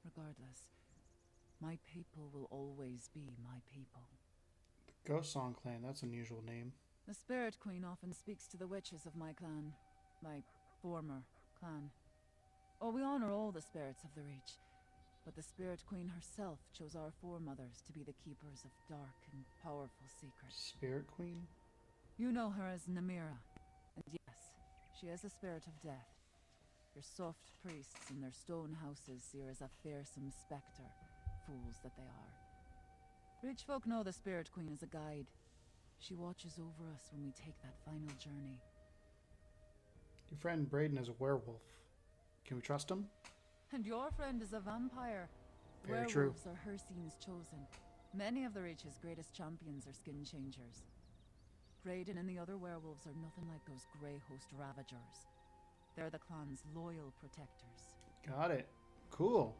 Speaker 5: Regardless, my people will always be my people.
Speaker 1: Ghost Song Clan, that's an unusual name.
Speaker 5: The Spirit Queen often speaks to the witches of my clan. My former clan. Oh, we honor all the spirits of the Reach, but the Spirit Queen herself chose our foremothers to be the keepers of dark and powerful secrets.
Speaker 1: Spirit Queen?
Speaker 5: You know her as Namira, and yes, she is a spirit of death. Your soft priests in their stone houses see her as a fearsome spectre, fools that they are. Reachfolk know the Spirit Queen as a guide. She watches over us when we take that final journey.
Speaker 1: Your friend Braden is a werewolf. Can we trust him?
Speaker 5: And your friend is a vampire.
Speaker 1: Very true.
Speaker 5: Werewolves are Hircine's chosen. Many of the Reach's greatest champions are skin changers. Braden and the other werewolves are nothing like those Grey Host Ravagers. They're the clan's loyal protectors.
Speaker 1: Got it. Cool.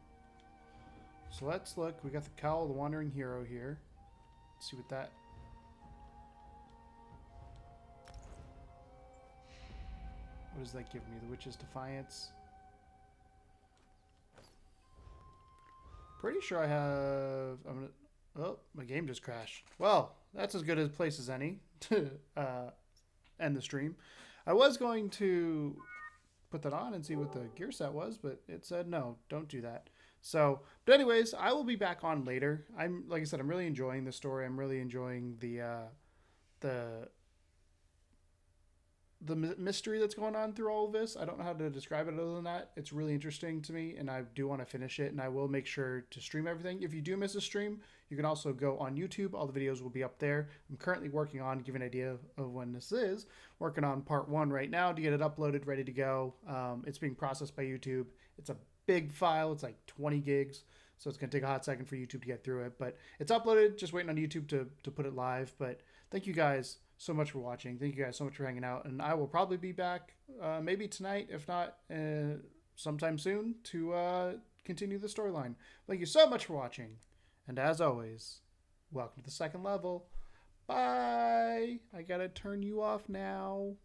Speaker 1: So let's look. We got the Cowl of the Wandering Hero here. Let's see what that... What does that give me? The Witch's Defiance. Pretty sure I have... I'm gonna... Oh, my game just crashed. Well, that's as good a place as any to end the stream. I was going to put that on and see what the gear set was, but it said no, don't do that. So, but anyways, I will be back on later. Like I said, I'm really enjoying the story. I'm really enjoying the mystery that's going on through all of this. I don't know how to describe it other than that. It's really interesting to me, and I do want to finish it, and I will make sure to stream everything. If you do miss a stream, you can also go on YouTube. All the videos will be up there. I'm currently working on, give an idea of when this is, working on part 1 right now to get it uploaded, ready to go. It's being processed by YouTube. It's a big file. It's like 20 gigs, so it's going to take a hot second for YouTube to get through it, but it's uploaded, just waiting on YouTube to put it live. But thank you guys so much for watching. Thank you guys so much for hanging out, and I will probably be back maybe tonight, if not sometime soon, to continue the storyline. Thank you so much for watching, and as always, welcome to the second level. Bye. I gotta turn you off now.